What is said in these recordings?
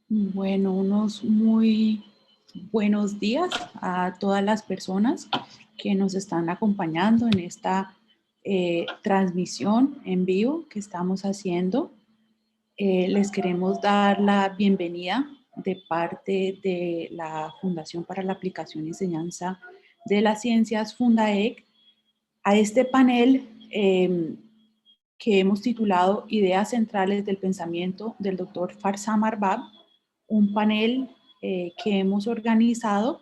Bueno, unos muy buenos días a todas las personas que nos están acompañando en esta transmisión en vivo que estamos haciendo. Les queremos dar la bienvenida de parte de la Fundación para la Aplicación y Enseñanza de las Ciencias, Fundaec, a este panel que hemos titulado Ideas Centrales del Pensamiento del Dr. Farsam Arbab, un panel que hemos organizado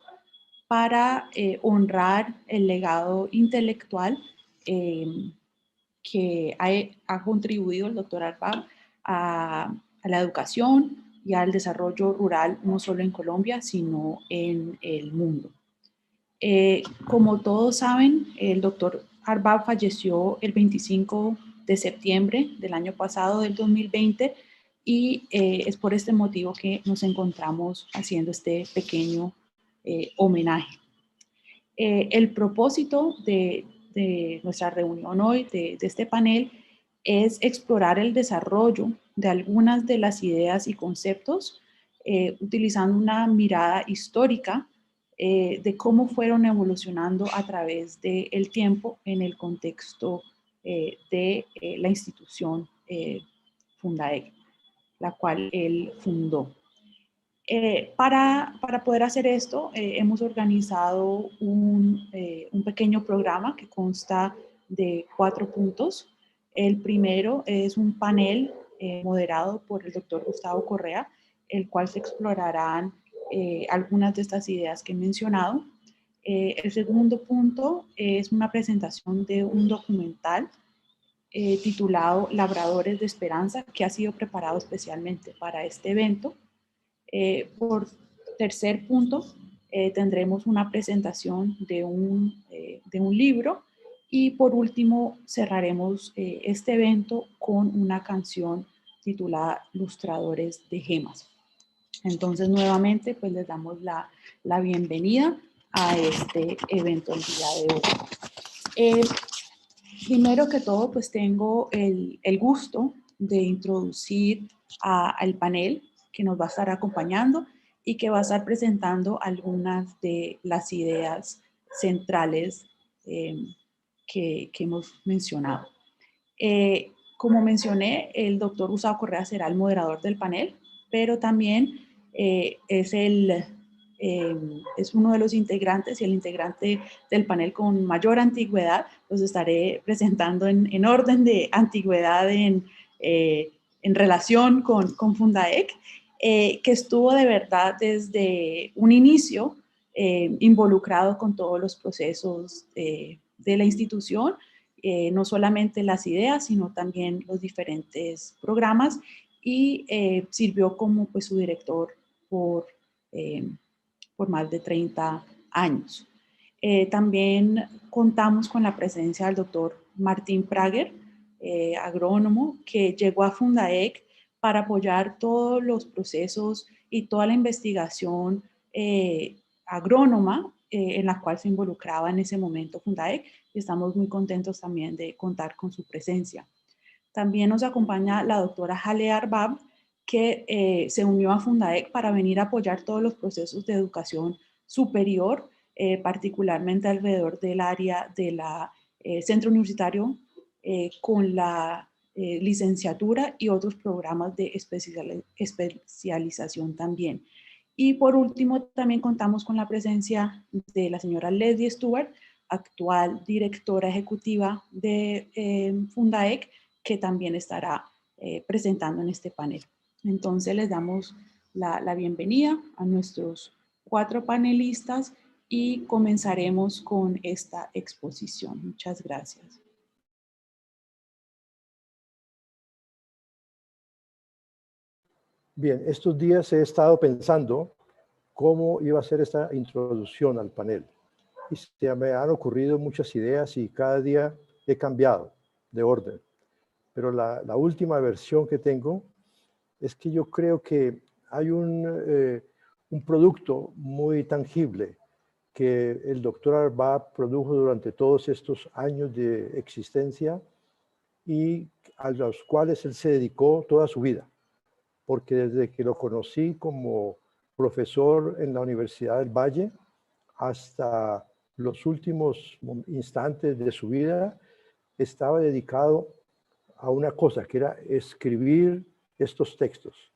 para honrar el legado intelectual que ha contribuido el doctor Arbab a la educación y al desarrollo rural, no solo en Colombia, sino en el mundo. Como todos saben, el doctor Arbab falleció el 25 de septiembre del año pasado, del 2020, y es por este motivo que nos encontramos haciendo este pequeño homenaje. El propósito de nuestra reunión hoy, de este panel, es explorar el desarrollo de algunas de las ideas y conceptos utilizando una mirada histórica de cómo fueron evolucionando a través del tiempo en el contexto de la institución Fundaec, la cual él fundó. Para poder hacer esto, hemos organizado un pequeño programa que consta de 4 puntos. El primero es un panel moderado por el doctor Gustavo Correa, el cual se explorarán algunas de estas ideas que he mencionado. El segundo punto es una presentación de un documental titulado Labradores de Esperanza, que ha sido preparado especialmente para este evento. Por tercer punto, tendremos una presentación de un libro y por último cerraremos este evento con una canción titulada Lustradores de Gemas. Entonces nuevamente pues les damos la bienvenida a este evento el día de hoy. Primero que todo pues tengo el gusto de introducir al panel que nos va a estar acompañando y que va a estar presentando algunas de las ideas centrales que hemos mencionado. Como mencioné, el doctor Gustavo Correa será el moderador del panel, pero también es uno de los integrantes y el integrante del panel con mayor antigüedad. Los estaré presentando en orden de antigüedad en relación con Fundaec, que estuvo de verdad desde un inicio involucrado con todos los procesos de la institución, no solamente las ideas, sino también los diferentes programas y sirvió como pues, su director por más de 30 años. También contamos con la presencia del doctor Martín Prager, agrónomo, que llegó a Fundaec para apoyar todos los procesos y toda la investigación agrónoma en la cual se involucraba en ese momento Fundaec, y estamos muy contentos también de contar con su presencia. También nos acompaña la doctora Hale Arbab, que se unió a Fundaec para venir a apoyar todos los procesos de educación superior, particularmente alrededor del área del centro universitario con la licenciatura y otros programas de especialización también. Y por último, también contamos con la presencia de la señora Leslie Stewart, actual directora ejecutiva de Fundaec, que también estará presentando en este panel. Entonces les damos la bienvenida a nuestros 4 panelistas y comenzaremos con esta exposición. Muchas gracias. Bien, estos días he estado pensando cómo iba a ser esta introducción al panel. Y se me han ocurrido muchas ideas y cada día he cambiado de orden. Pero la última versión que tengo es que yo creo que hay un producto muy tangible que el doctor Arbab produjo durante todos estos años de existencia y a los cuales él se dedicó toda su vida. Porque desde que lo conocí como profesor en la Universidad del Valle hasta los últimos instantes de su vida, estaba dedicado a una cosa, que era escribir estos textos.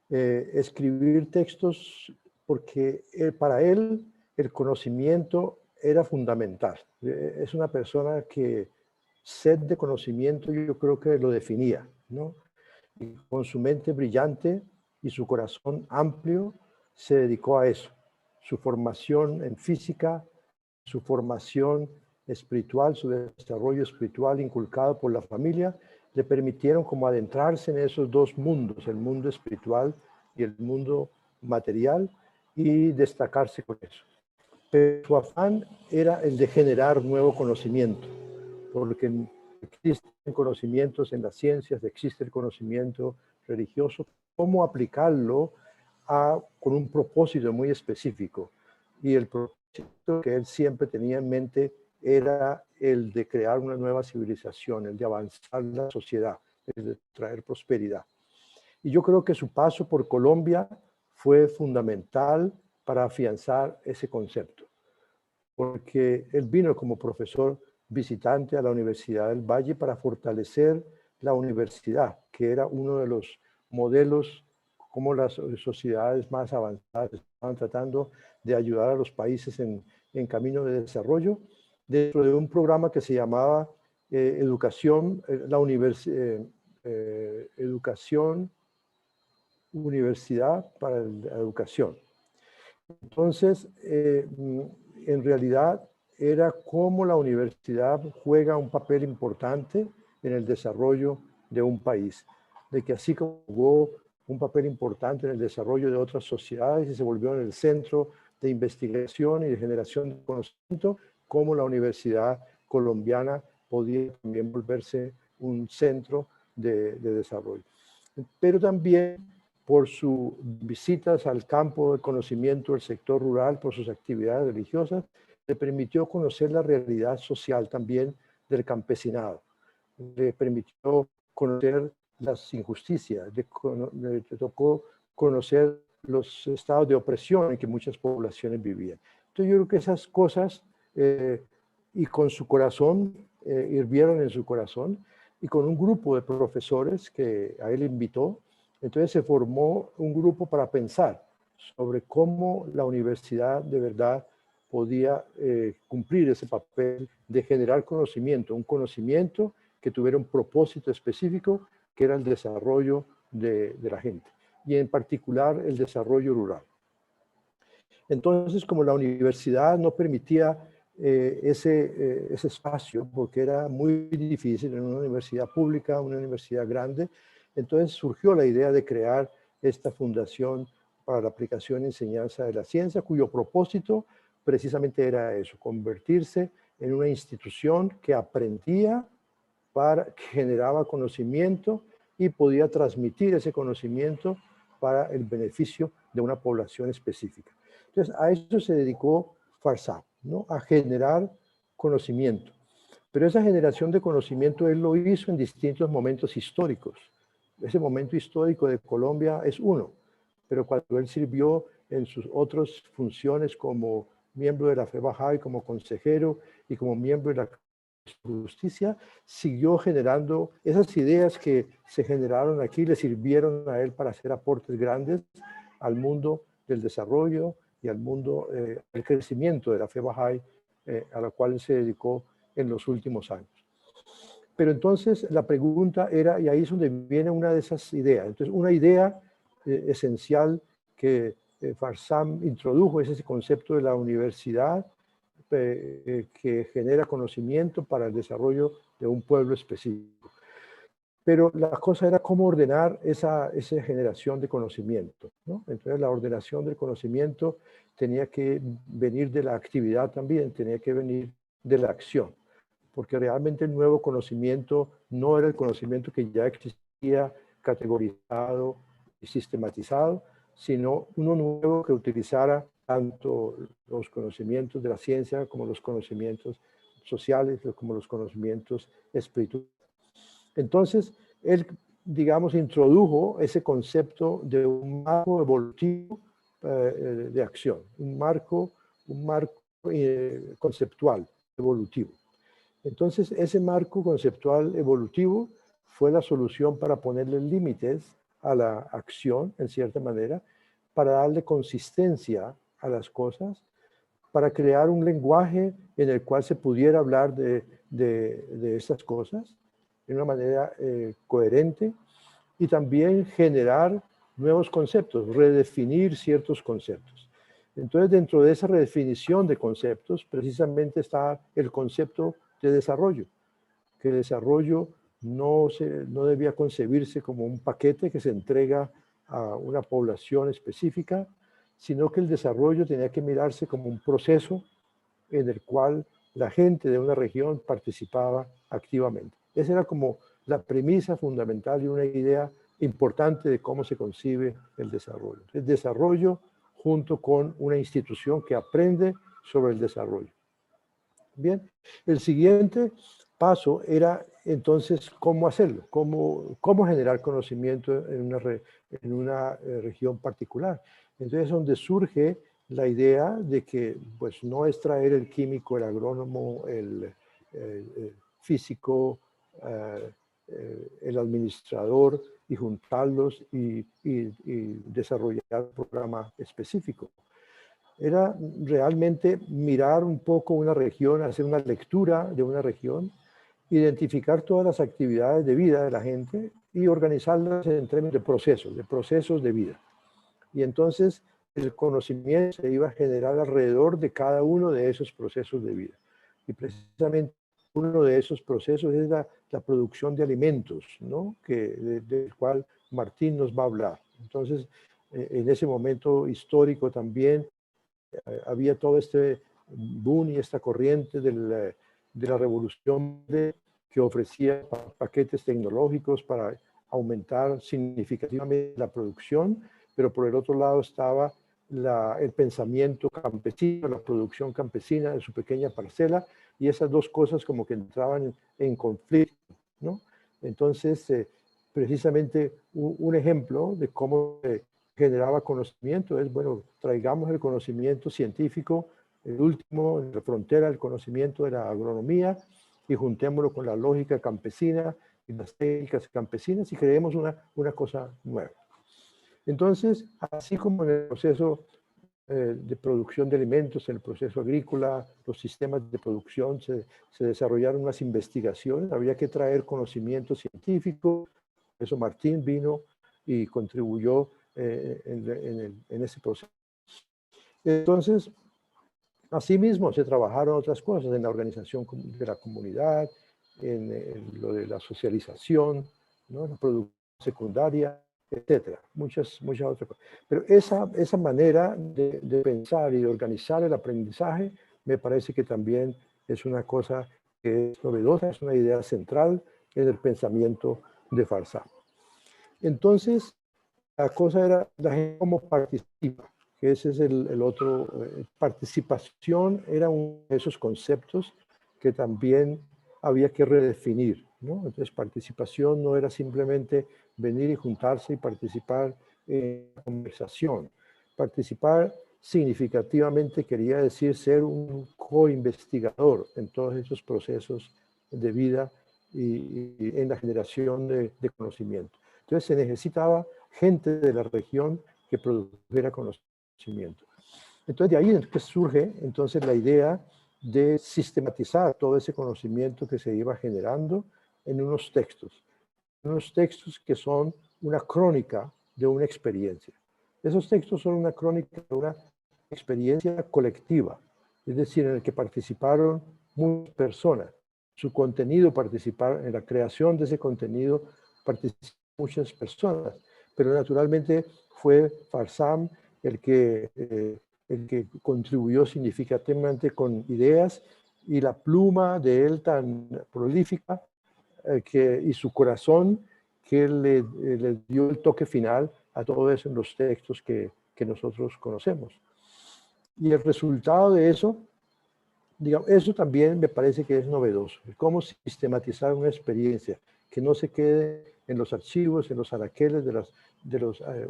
Escribir textos porque para él el conocimiento era fundamental. Es una persona que sed de conocimiento yo creo que lo definía, ¿no? Y con su mente brillante y su corazón amplio se dedicó a eso. Su formación en física, su formación espiritual, su desarrollo espiritual inculcado por la familia, le permitieron como adentrarse en esos dos mundos, el mundo espiritual y el mundo material, y destacarse con eso. Pero su afán era el de generar nuevo conocimiento, porque existen conocimientos en las ciencias, existe el conocimiento religioso, cómo aplicarlo con un propósito muy específico. Y el propósito que él siempre tenía en mente era el de crear una nueva civilización, el de avanzar la sociedad, el de traer prosperidad. Y yo creo que su paso por Colombia fue fundamental para afianzar ese concepto, porque él vino como profesor visitante a la Universidad del Valle para fortalecer la universidad, que era uno de los modelos como las sociedades más avanzadas estaban tratando de ayudar a los países en camino de desarrollo, dentro de un programa que se llamaba Educación, Educación, Universidad para la Educación. Entonces, en realidad era cómo la universidad juega un papel importante en el desarrollo de un país, de que así como jugó un papel importante en el desarrollo de otras sociedades y se volvió en el centro de investigación y de generación de conocimiento, cómo la universidad colombiana podía también volverse un centro de desarrollo. Pero también por sus visitas al campo de conocimiento del sector rural, por sus actividades religiosas, le permitió conocer la realidad social también del campesinado. Le permitió conocer las injusticias, le tocó conocer los estados de opresión en que muchas poblaciones vivían. Entonces yo creo que esas cosas, y con su corazón, hirvieron en su corazón, y con un grupo de profesores que a él invitó, entonces se formó un grupo para pensar sobre cómo la universidad de verdad podía cumplir ese papel de generar conocimiento, un conocimiento que tuviera un propósito específico, que era el desarrollo de la gente, y en particular el desarrollo rural. Entonces, como la universidad no permitía ese espacio, porque era muy difícil en una universidad pública, una universidad grande, entonces surgió la idea de crear esta fundación para la aplicación y enseñanza de la ciencia, cuyo propósito precisamente era eso, convertirse en una institución que aprendía, que generaba conocimiento y podía transmitir ese conocimiento para el beneficio de una población específica. Entonces, a eso se dedicó Farsam, ¿no? A generar conocimiento. Pero esa generación de conocimiento él lo hizo en distintos momentos históricos. Ese momento histórico de Colombia es uno, pero cuando él sirvió en sus otras funciones como miembro de la Fe Bahá'í, como consejero y como miembro de la Justicia, siguió generando esas ideas que se generaron aquí, le sirvieron a él para hacer aportes grandes al mundo del desarrollo y al mundo del crecimiento de la Fe Bahá'í, a la cual se dedicó en los últimos años. Pero entonces la pregunta era, y ahí es donde viene una de esas ideas. Entonces, una idea esencial que Farsam introdujo es ese concepto de la universidad que genera conocimiento para el desarrollo de un pueblo específico. Pero la cosa era cómo ordenar esa generación de conocimiento, ¿no? Entonces la ordenación del conocimiento tenía que venir de la actividad también, tenía que venir de la acción, porque realmente el nuevo conocimiento no era el conocimiento que ya existía categorizado y sistematizado, sino uno nuevo que utilizara tanto los conocimientos de la ciencia como los conocimientos sociales, como los conocimientos espirituales. Entonces, él, digamos, introdujo ese concepto de un marco evolutivo de acción, un marco conceptual evolutivo. Entonces, ese marco conceptual evolutivo fue la solución para ponerle límites a la acción, en cierta manera, para darle consistencia a las cosas, para crear un lenguaje en el cual se pudiera hablar de estas cosas de una manera coherente, y también generar nuevos conceptos, redefinir ciertos conceptos. Entonces, dentro de esa redefinición de conceptos, precisamente está el concepto de desarrollo, que el desarrollo no debía concebirse como un paquete que se entrega a una población específica, sino que el desarrollo tenía que mirarse como un proceso en el cual la gente de una región participaba activamente. Esa era como la premisa fundamental y una idea importante de cómo se concibe el desarrollo. El desarrollo junto con una institución que aprende sobre el desarrollo. Bien, el siguiente paso era entonces cómo hacerlo, cómo generar conocimiento en una región particular. Entonces, donde surge la idea de que pues, no es traer el químico, el agrónomo, el físico, el administrador y juntarlos y desarrollar un programa específico. Era realmente mirar un poco una región, hacer una lectura de una región, identificar todas las actividades de vida de la gente y organizarlas en términos de procesos de vida. Y entonces el conocimiento se iba a generar alrededor de cada uno de esos procesos de vida. Y precisamente uno de esos procesos es la producción de alimentos, ¿no? Del cual Martín nos va a hablar. Entonces, en ese momento histórico también, había todo este boom y esta corriente de la revolución que ofrecía paquetes tecnológicos para aumentar significativamente la producción, pero por el otro lado estaba el pensamiento campesino, la producción campesina de su pequeña parcela, y esas dos cosas como que entraban en conflicto, ¿no? Entonces, precisamente un ejemplo de cómo generaba conocimiento es, bueno, traigamos el conocimiento científico, el último, en la frontera del conocimiento de la agronomía, y juntémoslo con la lógica campesina y las técnicas campesinas y creemos una cosa nueva. Entonces, así como en el proceso de producción de alimentos, en el proceso agrícola, los sistemas de producción, se desarrollaron unas investigaciones, había que traer conocimiento científico, por eso Martín vino y contribuyó en ese proceso. Entonces, asimismo, se trabajaron otras cosas en la organización de la comunidad, en lo de la socialización, ¿no? La producción secundaria, etcétera, muchas otras cosas. Pero esa manera de pensar y de organizar el aprendizaje me parece que también es una cosa que es novedosa, es una idea central en el pensamiento de Farsam. Entonces, la cosa era la gente cómo participa, que ese es el otro. Participación era uno de esos conceptos que también había que redefinir, ¿no? Entonces, participación no era simplemente venir y juntarse y participar en la conversación. Participar significativamente quería decir ser un co-investigador en todos esos procesos de vida y en la generación de conocimiento. Entonces, se necesitaba gente de la región que produjera conocimiento. Entonces, de ahí es que surge entonces la idea de sistematizar todo ese conocimiento que se iba generando en unos textos que son una crónica de una experiencia. Esos textos son una crónica de una experiencia colectiva, es decir, en el que participaron muchas personas. Su contenido, participar en la creación de ese contenido, participaron muchas personas, pero naturalmente fue Farsam el que contribuyó significativamente con ideas, y la pluma de él tan prolífica y su corazón que le dio el toque final a todo eso en los textos que nosotros conocemos. Y el resultado de eso, digamos, eso también me parece que es novedoso, cómo sistematizar una experiencia que no se quede en los archivos, en los anaqueles de las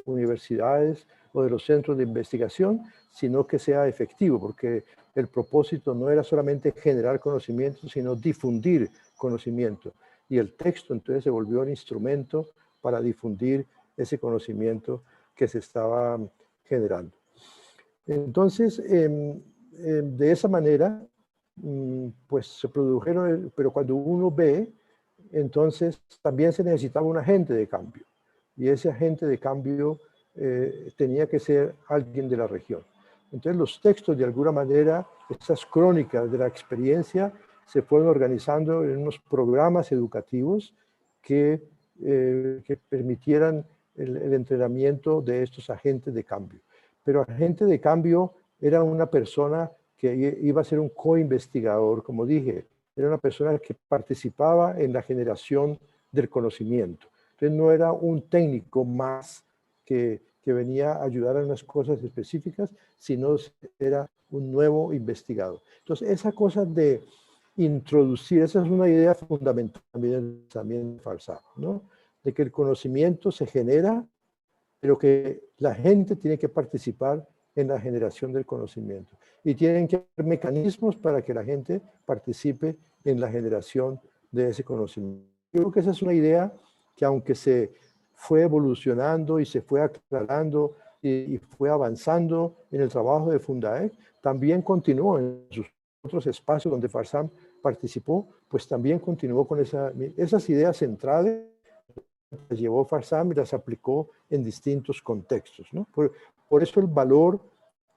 universidades o de los centros de investigación, sino que sea efectivo, porque el propósito no era solamente generar conocimiento, sino difundir conocimiento. Y el texto entonces se volvió un instrumento para difundir ese conocimiento que se estaba generando. Entonces, de esa manera, pues se produjeron, pero cuando uno ve, entonces también se necesitaba un agente de cambio. Y ese agente de cambio tenía que ser alguien de la región. Entonces los textos, de alguna manera, esas crónicas de la experiencia, se fueron organizando en unos programas educativos que permitieran el entrenamiento de estos agentes de cambio. Pero agente de cambio era una persona que iba a ser un co-investigador, como dije, era una persona que participaba en la generación del conocimiento. Entonces no era un técnico más que que venía a ayudar a unas cosas específicas, sino era un nuevo investigado. Entonces, esa cosa de introducir, esa es una idea fundamental también del pensamiento de Farsam, ¿no? De que el conocimiento se genera, pero que la gente tiene que participar en la generación del conocimiento. Y tienen que haber mecanismos para que la gente participe en la generación de ese conocimiento. Yo creo que esa es una idea que, aunque se fue evolucionando y se fue aclarando y fue avanzando en el trabajo de Fundaec, también continuó en sus otros espacios donde Farsam participó, pues también continuó con esas ideas centrales, las llevó Farsam y las aplicó en distintos contextos, ¿no? Por eso el valor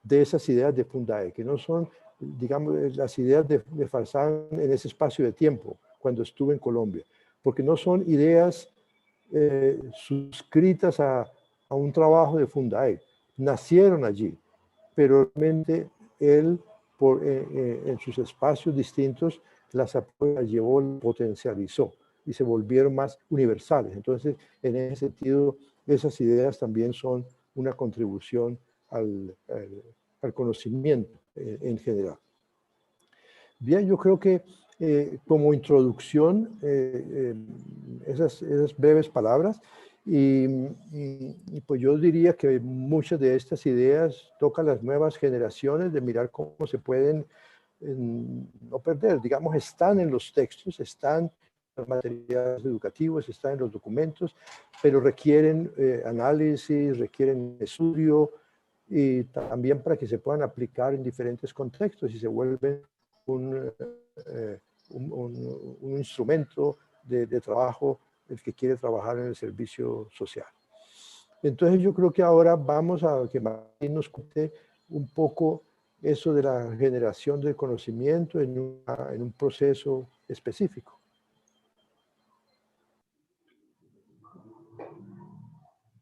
de esas ideas de Fundaec, que no son, digamos, las ideas de Farsam en ese espacio de tiempo, cuando estuve en Colombia, porque no son ideas suscritas a un trabajo de Fundaec, nacieron allí, pero realmente él, en sus espacios distintos, las llevó, las potencializó y se volvieron más universales. Entonces, en ese sentido, esas ideas también son una contribución al conocimiento en general. Bien, yo creo que como introducción, esas breves palabras, y pues yo diría que muchas de estas ideas tocan las nuevas generaciones de mirar cómo se pueden no perder, digamos, están en los textos, están en los materiales educativos, están en los documentos, pero requieren análisis, requieren estudio, y también para que se puedan aplicar en diferentes contextos y se vuelven un instrumento de trabajo el que quiere trabajar en el servicio social. Entonces yo creo que ahora vamos a que Martín nos cuente un poco eso de la generación del conocimiento en un proceso específico.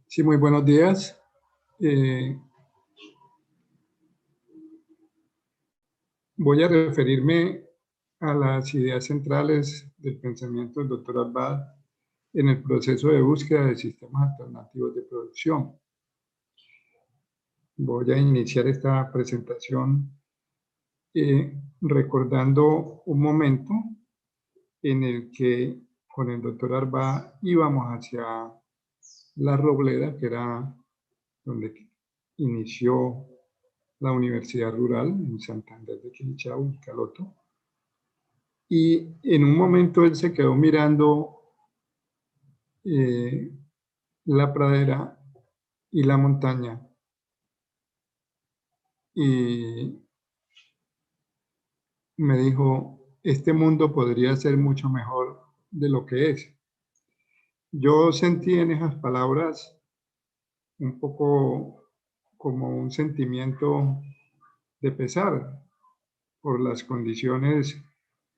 Sí, muy buenos días. Voy a referirme a las ideas centrales del pensamiento del Dr. Arvad en el proceso de búsqueda de sistemas alternativos de producción. Voy a iniciar esta presentación recordando un momento en el que con el Dr. Arvad íbamos hacia La Robleda, que era donde inició la Universidad Rural en Santander de Quilichao, y Caloto. Y en un momento él se quedó mirando la pradera y la montaña y me dijo, este mundo podría ser mucho mejor de lo que es. Yo sentí en esas palabras un poco como un sentimiento de pesar por las condiciones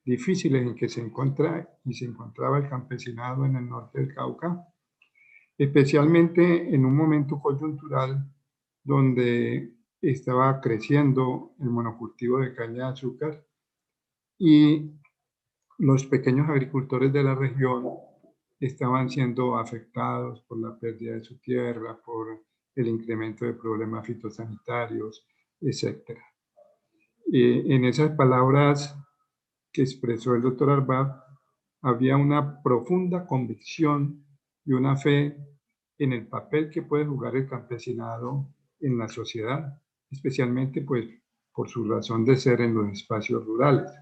difíciles en que se encontraba el campesinado en el norte del Cauca, especialmente en un momento coyuntural donde estaba creciendo el monocultivo de caña de azúcar y los pequeños agricultores de la región estaban siendo afectados por la pérdida de su tierra, por el incremento de problemas fitosanitarios, etc. En esas palabras que expresó el doctor Arvad, había una profunda convicción y una fe en el papel que puede jugar el campesinado en la sociedad, especialmente pues por su razón de ser en los espacios rurales.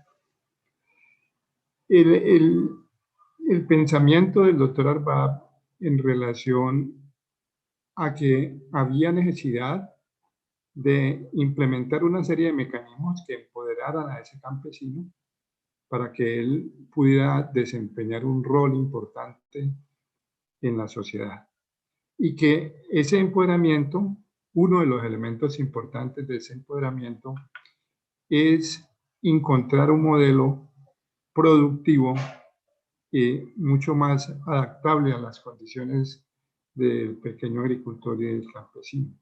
El pensamiento del doctor Arvad en relación a que había necesidad de implementar una serie de mecanismos que empoderaran a ese campesino para que él pudiera desempeñar un rol importante en la sociedad. Y que ese empoderamiento, uno de los elementos importantes de ese empoderamiento, es encontrar un modelo productivo mucho más adaptable a las condiciones del pequeño agricultor y del campesino.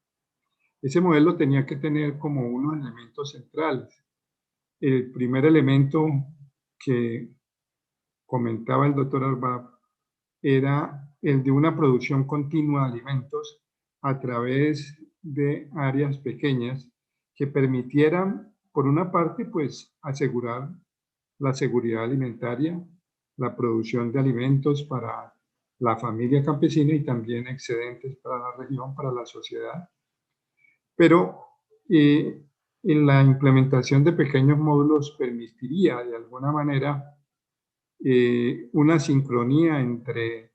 Ese modelo tenía que tener como unos elementos centrales. El primer elemento que comentaba el doctor Arvad era el de una producción continua de alimentos a través de áreas pequeñas que permitieran, por una parte, pues asegurar la seguridad alimentaria, la producción de alimentos para la familia campesina y también excedentes para la región, para la sociedad. Pero en la implementación de pequeños módulos permitiría de alguna manera una sincronía entre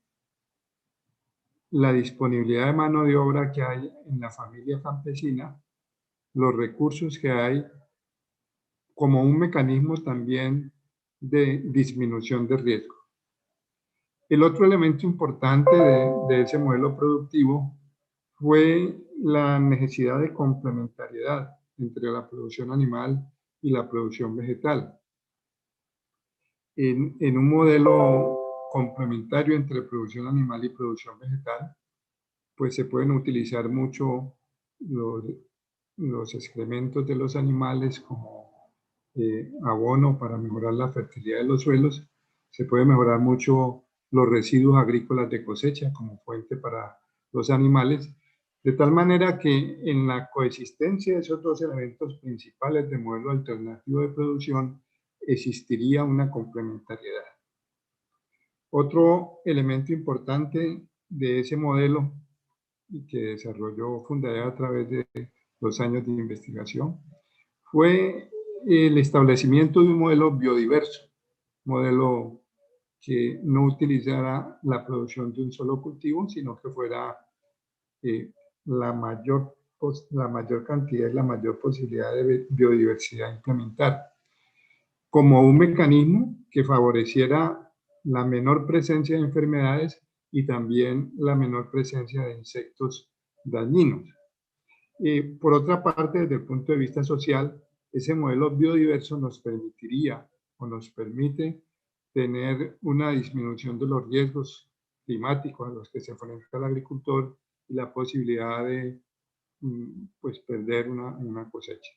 la disponibilidad de mano de obra que hay en la familia campesina, los recursos que hay, como un mecanismo también de disminución de riesgo. El otro elemento importante de ese modelo productivo fue la necesidad de complementariedad entre la producción animal y la producción vegetal. En un modelo complementario entre producción animal y producción vegetal, pues se pueden utilizar mucho los excrementos de los animales como abono para mejorar la fertilidad de los suelos. Se puede mejorar mucho los residuos agrícolas de cosecha como fuente para los animales, de tal manera que en la coexistencia de esos dos elementos principales de modelo alternativo de producción existiría una complementariedad. Otro elemento importante de ese modelo y que desarrolló Fundadea a través de los años de investigación fue el establecimiento de un modelo biodiverso, modelo que no utilizara la producción de un solo cultivo, sino que fuera la mayor cantidad y la mayor posibilidad de biodiversidad a implementar, como un mecanismo que favoreciera la menor presencia de enfermedades y también la menor presencia de insectos dañinos. Por otra parte, desde el punto de vista social, ese modelo biodiverso nos permitiría o nos permite tener una disminución de los riesgos climáticos a los que se enfrenta el agricultor y la posibilidad de pues, perder una cosecha.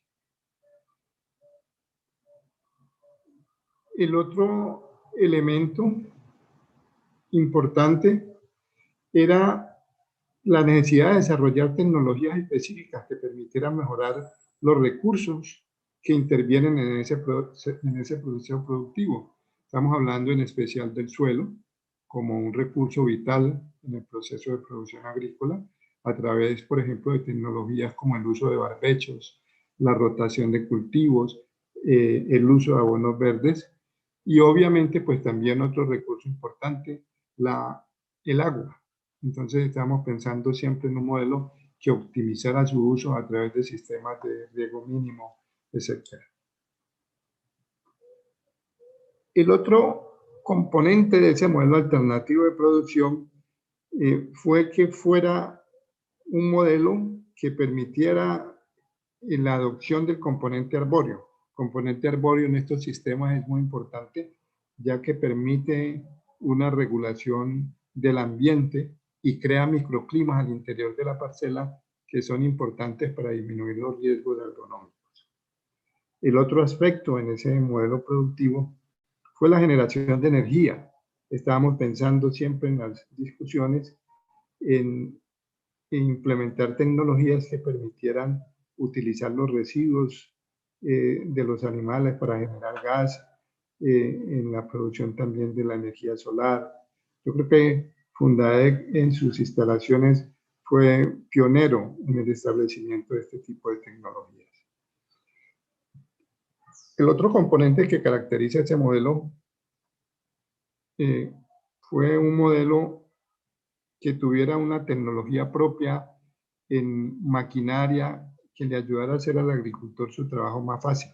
El otro elemento importante era la necesidad de desarrollar tecnologías específicas que permitieran mejorar los recursos que intervienen en ese proceso productivo. Estamos hablando en especial del suelo como un recurso vital en el proceso de producción agrícola a través, por ejemplo, de tecnologías como el uso de barbechos, la rotación de cultivos, el uso de abonos verdes y obviamente pues también otro recurso importante, el agua. Entonces estamos pensando siempre en un modelo que optimizara su uso a través de sistemas de riego mínimo, etc. El otro componente de ese modelo alternativo de producción fue que fuera un modelo que permitiera la adopción del componente arbóreo. El componente arbóreo en estos sistemas es muy importante, ya que permite una regulación del ambiente y crea microclimas al interior de la parcela que son importantes para disminuir los riesgos agronómicos. El otro aspecto en ese modelo productivo fue la generación de energía. Estábamos pensando siempre en las discusiones en implementar tecnologías que permitieran utilizar los residuos de los animales para generar gas, en la producción también de la energía solar. Yo creo que Fundaec en sus instalaciones fue pionero en el establecimiento de este tipo de tecnologías. El otro componente que caracteriza ese modelo fue un modelo que tuviera una tecnología propia en maquinaria que le ayudara a hacer al agricultor su trabajo más fácil.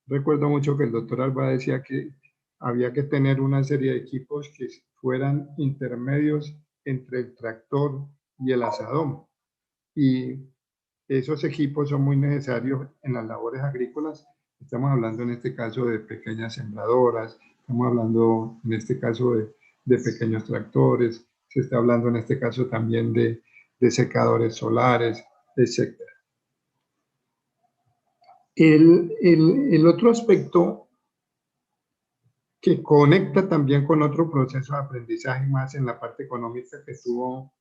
Recuerdo mucho que el doctor Alba decía que había que tener una serie de equipos que fueran intermedios entre el tractor y el azadón. Y esos equipos son muy necesarios en las labores agrícolas. Estamos hablando en este caso de pequeñas sembradoras, estamos hablando en este caso de pequeños tractores, se está hablando en este caso también de secadores solares, etc. El otro aspecto que conecta también con otro proceso de aprendizaje más en la parte económica que tuvo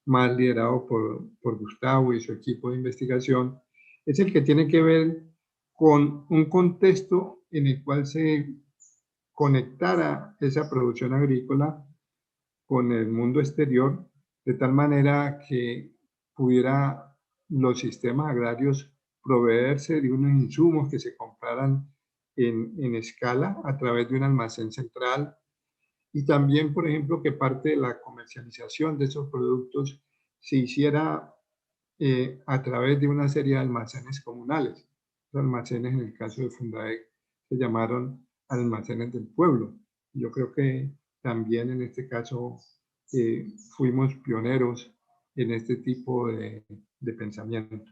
más liderado por Gustavo y su equipo de investigación, es el que tiene que ver con un contexto en el cual se conectara esa producción agrícola con el mundo exterior, de tal manera que pudiera los sistemas agrarios proveerse de unos insumos que se compraran en escala a través de un almacén central, y también, por ejemplo, que parte de la comercialización de esos productos se hiciera a través de una serie de almacenes comunales. Los almacenes, en el caso de Fundaec, se llamaron almacenes del pueblo. Yo creo que también en este caso fuimos pioneros en este tipo de pensamiento.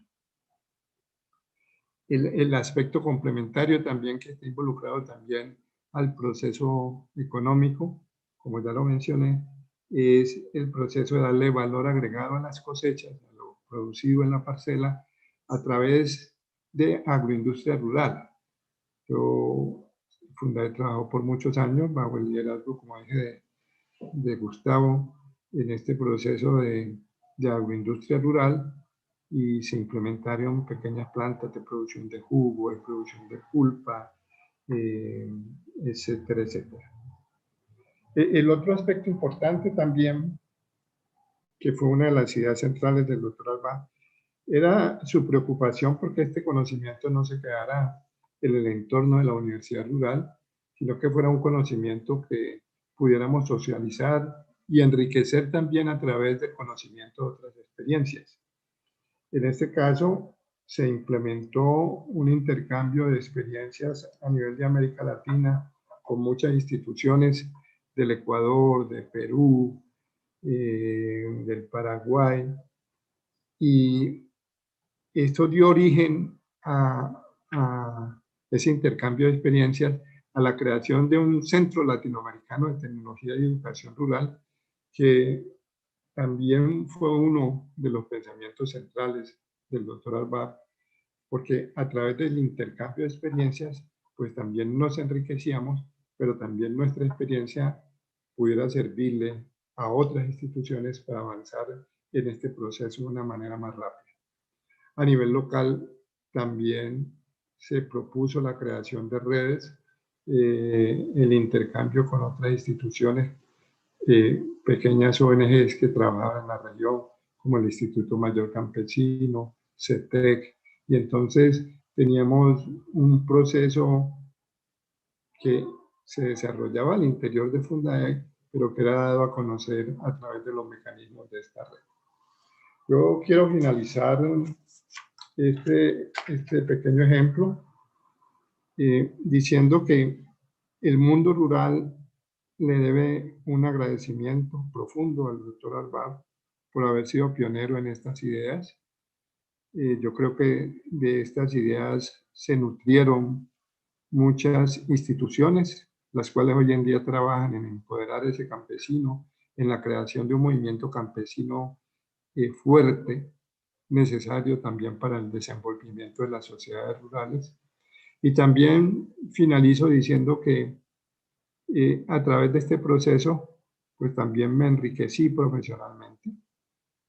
El aspecto complementario también que está involucrado también al proceso económico, como ya lo mencioné, es el proceso de darle valor agregado a las cosechas, a lo producido en la parcela, a través de agroindustria rural. Yo fundé, trabajó por muchos años bajo el liderazgo, como dije, de Gustavo, en este proceso de agroindustria rural, y se implementaron pequeñas plantas de producción de jugo, de producción de pulpa, etcétera, etcétera. El otro aspecto importante también, que fue una de las ideas centrales del doctor Alba, era su preocupación porque este conocimiento no se quedara en el entorno de la universidad rural, sino que fuera un conocimiento que pudiéramos socializar y enriquecer también a través del conocimiento de otras experiencias. En este caso, se implementó un intercambio de experiencias a nivel de América Latina con muchas instituciones del Ecuador, de Perú, del Paraguay, y esto dio origen a ese intercambio de experiencias, a la creación de un centro latinoamericano de tecnología y educación rural, que también fue uno de los pensamientos centrales del doctor Alba, porque a través del intercambio de experiencias, pues también nos enriquecíamos, pero también nuestra experiencia pudiera servirle a otras instituciones para avanzar en este proceso de una manera más rápida. A nivel local también se propuso la creación de redes, el intercambio con otras instituciones, pequeñas ONGs que trabajaban en la región, como el Instituto Mayor Campesino, CETEC, y entonces teníamos un proceso que se desarrollaba al interior de Fundaec, pero que era dado a conocer a través de los mecanismos de esta red. Yo quiero finalizar este pequeño ejemplo diciendo que el mundo rural le debe un agradecimiento profundo al doctor Alba por haber sido pionero en estas ideas. Yo creo que de estas ideas se nutrieron muchas instituciones, las cuales hoy en día trabajan en empoderar a ese campesino, en la creación de un movimiento campesino fuerte, necesario también para el desenvolvimiento de las sociedades rurales. Y también finalizo diciendo que a través de este proceso, pues también me enriquecí profesionalmente.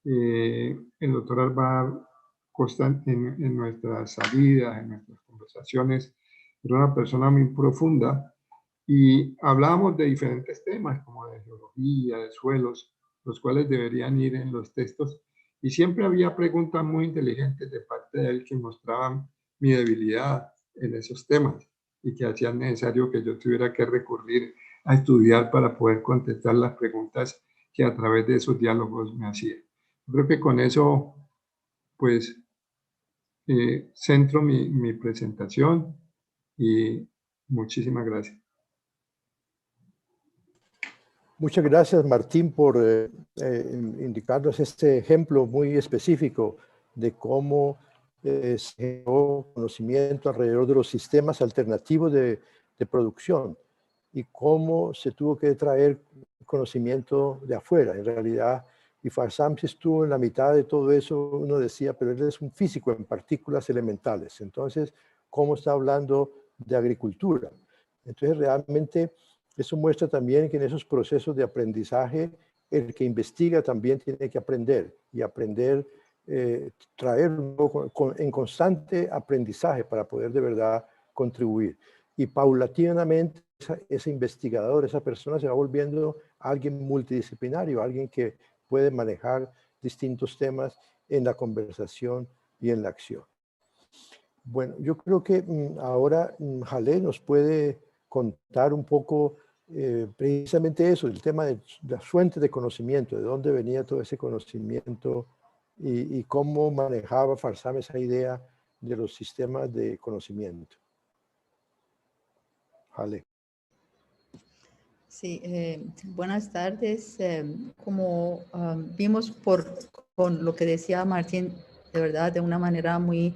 El doctor Alba en nuestras salidas, en nuestras conversaciones, era una persona muy profunda, y hablábamos de diferentes temas como de geología, de suelos, los cuales deberían ir en los textos, y siempre había preguntas muy inteligentes de parte de él que mostraban mi debilidad en esos temas y que hacían necesario que yo tuviera que recurrir a estudiar para poder contestar las preguntas que a través de esos diálogos me hacía. Yo creo que con eso, pues, centro mi presentación, y muchísimas gracias. Muchas gracias, Martín, por indicarnos este ejemplo muy específico de cómo se generó conocimiento alrededor de los sistemas alternativos de producción y cómo se tuvo que traer conocimiento de afuera. En realidad, y Farsam estuvo en la mitad de todo eso. Uno decía, pero él es un físico en partículas elementales. Entonces, ¿cómo está hablando de agricultura? Entonces, realmente, eso muestra también que en esos procesos de aprendizaje el que investiga también tiene que aprender y aprender, traerlo en constante aprendizaje para poder de verdad contribuir. Y paulatinamente ese investigador, esa persona se va volviendo alguien multidisciplinario, alguien que puede manejar distintos temas en la conversación y en la acción. Bueno, yo creo que ahora Jalé nos puede contar un poco precisamente eso, el tema de las fuentes de conocimiento, de dónde venía todo ese conocimiento y cómo manejaba Farsam esa idea de los sistemas de conocimiento. Jalé. Sí, buenas tardes. Como vimos con lo que decía Martín, de verdad, de una manera muy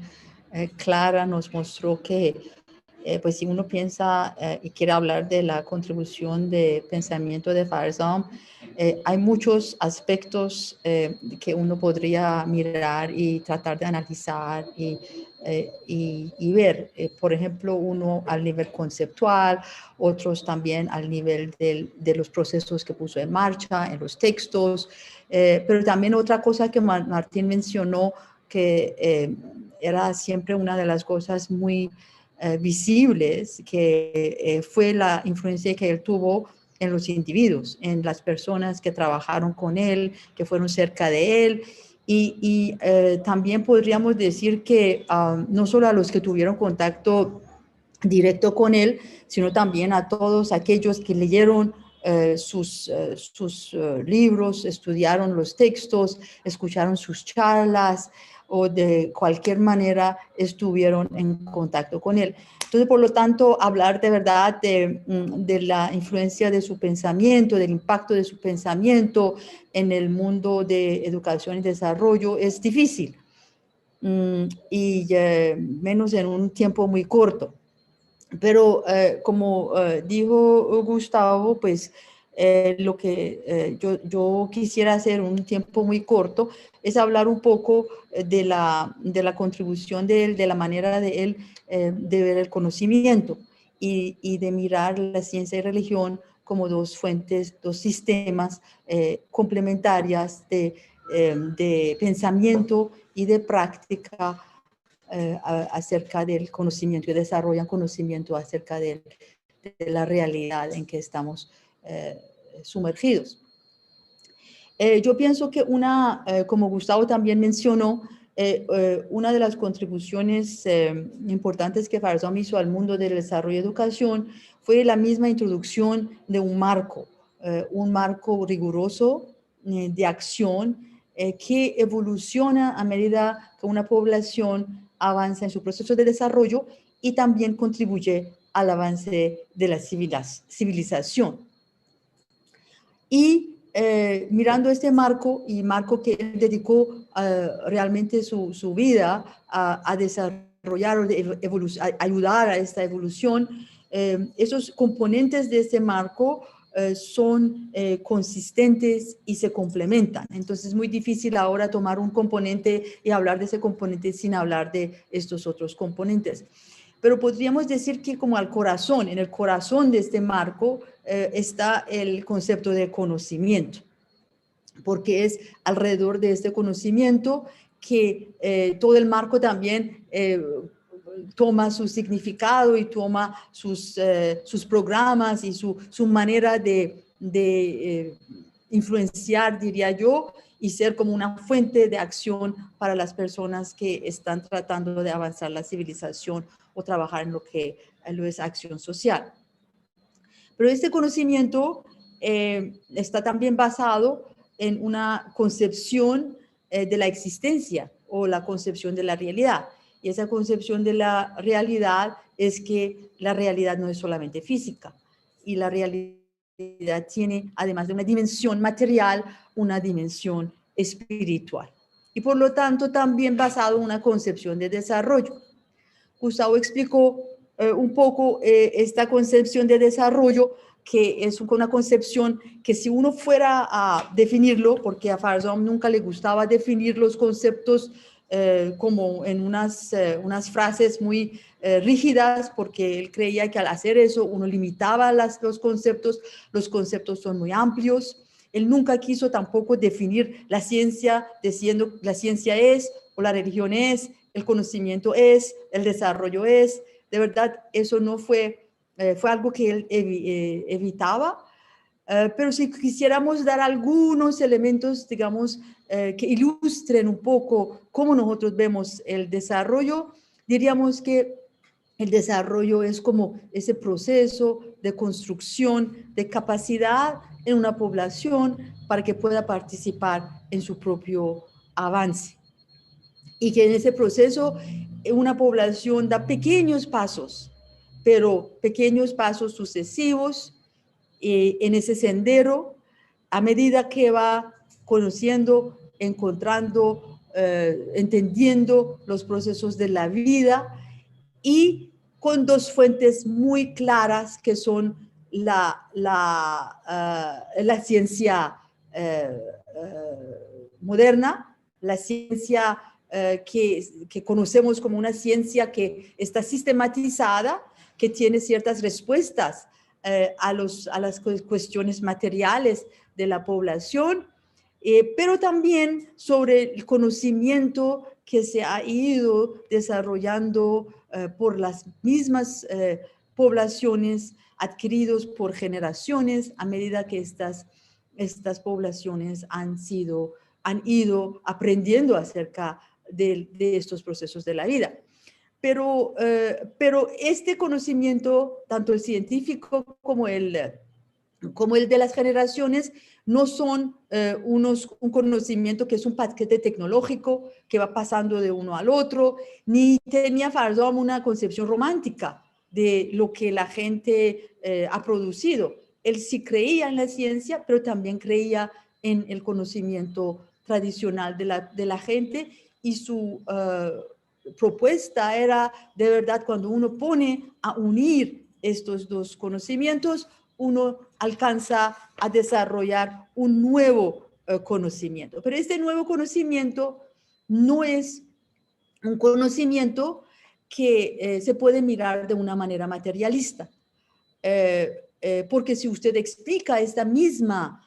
clara, nos mostró que pues si uno piensa y quiere hablar de la contribución de pensamiento de Farsam, hay muchos aspectos que uno podría mirar y tratar de analizar y ver. Por ejemplo, uno al nivel conceptual, otros también al nivel de los procesos que puso en marcha, en los textos. Pero también otra cosa que Martín mencionó, que era siempre una de las cosas muy visibles, que fue la influencia que él tuvo en los individuos, en las personas que trabajaron con él, que fueron cerca de él. Y también podríamos decir que no solo a los que tuvieron contacto directo con él, sino también a todos aquellos que leyeron sus libros, estudiaron los textos, escucharon sus charlas, o de cualquier manera estuvieron en contacto con él. Entonces, por lo tanto, hablar de verdad de la influencia de su pensamiento, del impacto de su pensamiento en el mundo de educación y desarrollo es difícil, y menos en un tiempo muy corto. Pero como dijo Gustavo, pues lo que yo quisiera hacer en un tiempo muy corto es hablar un poco de la contribución de él, de la manera de él de ver el conocimiento y de mirar la ciencia y religión como dos fuentes, dos sistemas complementarias de pensamiento y de práctica acerca del conocimiento y desarrollan conocimiento acerca de la realidad en que estamos sumergidos. Yo pienso que como Gustavo también mencionó, una de las contribuciones importantes que Farsam hizo al mundo del desarrollo y educación fue la misma introducción de un marco riguroso de acción que evoluciona a medida que una población avanza en su proceso de desarrollo y también contribuye al avance de la civilización. Y mirando este marco, y marco que él dedicó realmente su vida a desarrollar, a ayudar a esta evolución, esos componentes de este marco son consistentes y se complementan. Entonces es muy difícil ahora tomar un componente y hablar de ese componente sin hablar de estos otros componentes. Pero podríamos decir que como en el corazón de este marco está el concepto de conocimiento, porque es alrededor de este conocimiento que todo el marco también toma su significado y toma sus programas y su manera de influenciar, diría yo, y ser como una fuente de acción para las personas que están tratando de avanzar la civilización o trabajar en lo que es acción social. Pero este conocimiento está también basado en una concepción de la existencia o la concepción de la realidad. Y esa concepción de la realidad es que la realidad no es solamente física y la realidad tiene, además de una dimensión material, una dimensión espiritual. Y por lo tanto también basado en una concepción de desarrollo. Gustavo explicó un poco esta concepción de desarrollo, que es una concepción que si uno fuera a definirlo, porque a Farsam nunca le gustaba definir los conceptos como en unas frases muy rígidas, porque él creía que al hacer eso uno limitaba los conceptos son muy amplios. Él nunca quiso tampoco definir la ciencia diciendo la ciencia es, o la religión es, el conocimiento es, el desarrollo es. De verdad, eso no fue, fue algo que él evitaba. Pero si quisiéramos dar algunos elementos, digamos, que ilustren un poco cómo nosotros vemos el desarrollo, diríamos que el desarrollo es como ese proceso de construcción de capacidad en una población para que pueda participar en su propio avance. Y que en ese proceso una población da pequeños pasos, pero pequeños pasos sucesivos en ese sendero a medida que va conociendo, encontrando, entendiendo los procesos de la vida, y con dos fuentes muy claras que son la ciencia moderna, la ciencia que conocemos como una ciencia que está sistematizada, que tiene ciertas respuestas a las cuestiones materiales de la población, pero también sobre el conocimiento que se ha ido desarrollando por las mismas poblaciones, adquiridos por generaciones a medida que estas poblaciones han ido aprendiendo acerca de estos procesos de la vida. Pero este conocimiento, tanto el científico como el de las generaciones, no son un conocimiento que es un paquete tecnológico que va pasando de uno al otro, ni tenía Farzam una concepción romántica de lo que la gente ha producido. Él sí creía en la ciencia, pero también creía en el conocimiento tradicional de la gente, y su propuesta era, de verdad, cuando uno pone a unir estos dos conocimientos, uno alcanza a desarrollar un nuevo conocimiento. Pero este nuevo conocimiento no es un conocimiento que se puede mirar de una manera materialista. Porque si usted explica esta misma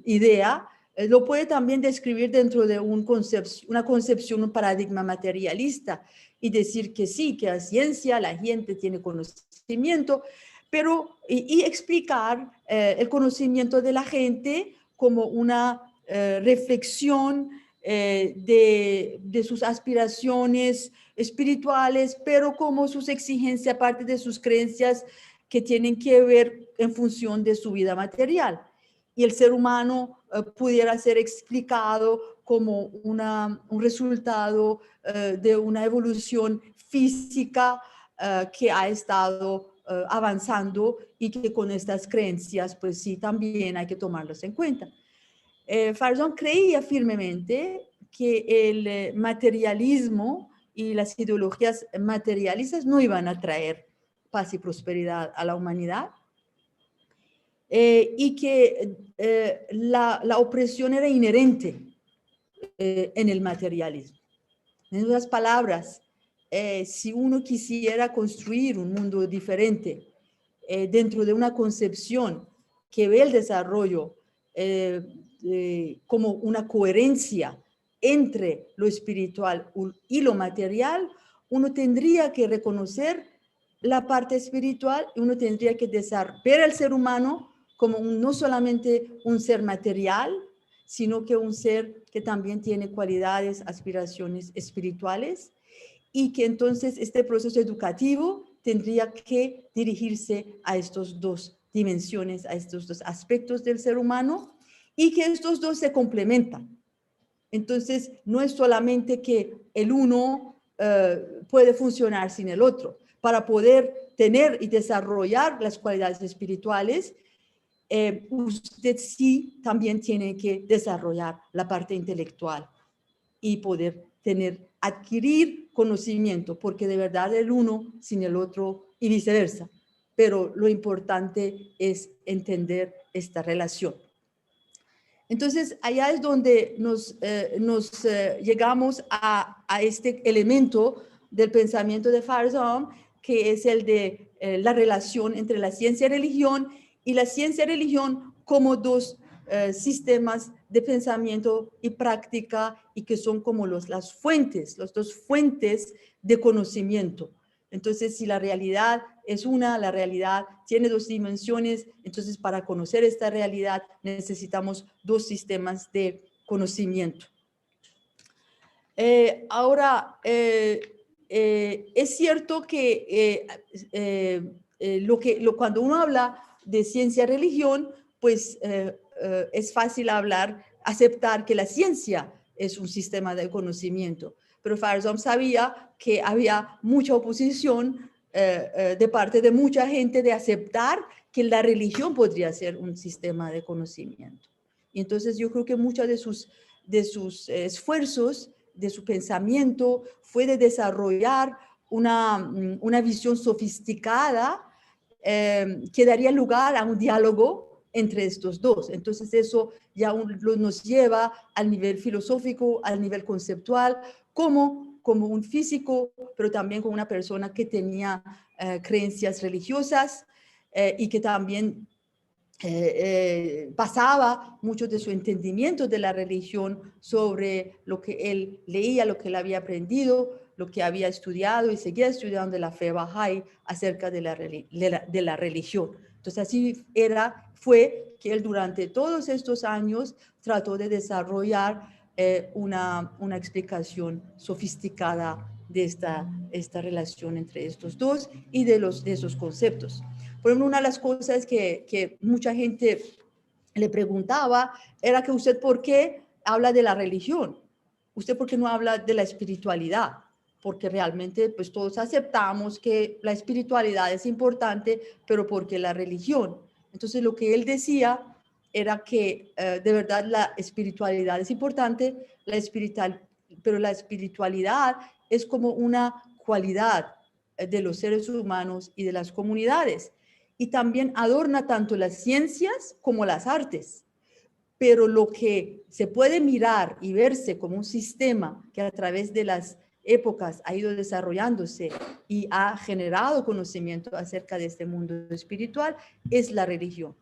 idea, lo puede también describir dentro de una concepción, un paradigma materialista, y decir que sí, que la ciencia, la gente tiene conocimiento, pero y explicar el conocimiento de la gente como una reflexión de sus aspiraciones espirituales, pero como sus exigencias, parte de sus creencias que tienen que ver en función de su vida material. Y el ser humano pudiera ser explicado como un resultado de una evolución física que ha estado avanzando, y que con estas creencias, pues sí, también hay que tomarlas en cuenta. Farzam creía firmemente que el materialismo y las ideologías materialistas no iban a traer paz y prosperidad a la humanidad, y que la opresión era inherente en el materialismo. En otras palabras, si uno quisiera construir un mundo diferente dentro de una concepción que ve el desarrollo como una coherencia entre lo espiritual y lo material, uno tendría que reconocer la parte espiritual, y uno tendría que ver al ser humano como no solamente un ser material, sino que un ser que también tiene cualidades, aspiraciones espirituales, y que entonces este proceso educativo tendría que dirigirse a estas dos dimensiones, a estos dos aspectos del ser humano, y que estos dos se complementan. Entonces, no es solamente que el uno puede funcionar sin el otro. Para poder tener y desarrollar las cualidades espirituales, usted sí también tiene que desarrollar la parte intelectual y poder adquirir conocimiento, porque de verdad el uno sin el otro y viceversa. Pero lo importante es entender esta relación. Entonces, allá es donde nos llegamos a este elemento del pensamiento de Farzam, que es el de la relación entre la ciencia y religión, y la ciencia y religión como dos sistemas de pensamiento y práctica y que son como las fuentes, las dos fuentes de conocimiento. Entonces, si la realidad es una, la realidad tiene dos dimensiones, entonces para conocer esta realidad necesitamos dos sistemas de conocimiento. Ahora, es cierto que, cuando uno habla de ciencia-religión, pues es fácil aceptar que la ciencia es un sistema de conocimiento. Pero Farzam sabía que había mucha oposición de parte de mucha gente de aceptar que la religión podría ser un sistema de conocimiento. Y entonces yo creo que muchos de sus esfuerzos, de su pensamiento, fue de desarrollar una visión sofisticada que daría lugar a un diálogo entre estos dos. Entonces eso ya nos lleva al nivel filosófico, al nivel conceptual, como un físico, pero también como una persona que tenía creencias religiosas y que también basaba mucho de su entendimiento de la religión sobre lo que él leía, lo que él había aprendido, lo que había estudiado y seguía estudiando de la fe Bahá'í acerca de la religión. Entonces así fue que él durante todos estos años trató de desarrollar una explicación sofisticada de esta relación entre estos dos y de esos conceptos. Por ejemplo, una de las cosas que mucha gente le preguntaba era que usted, ¿por qué habla de la religión? ¿Usted por qué no habla de la espiritualidad? Porque realmente pues todos aceptamos que la espiritualidad es importante, pero ¿por qué la religión? Entonces lo que él decía era que de verdad la espiritualidad es importante, pero la espiritualidad es como una cualidad de los seres humanos y de las comunidades. Y también adorna tanto las ciencias como las artes. Pero lo que se puede mirar y verse como un sistema que a través de las épocas ha ido desarrollándose y ha generado conocimiento acerca de este mundo espiritual es la religión.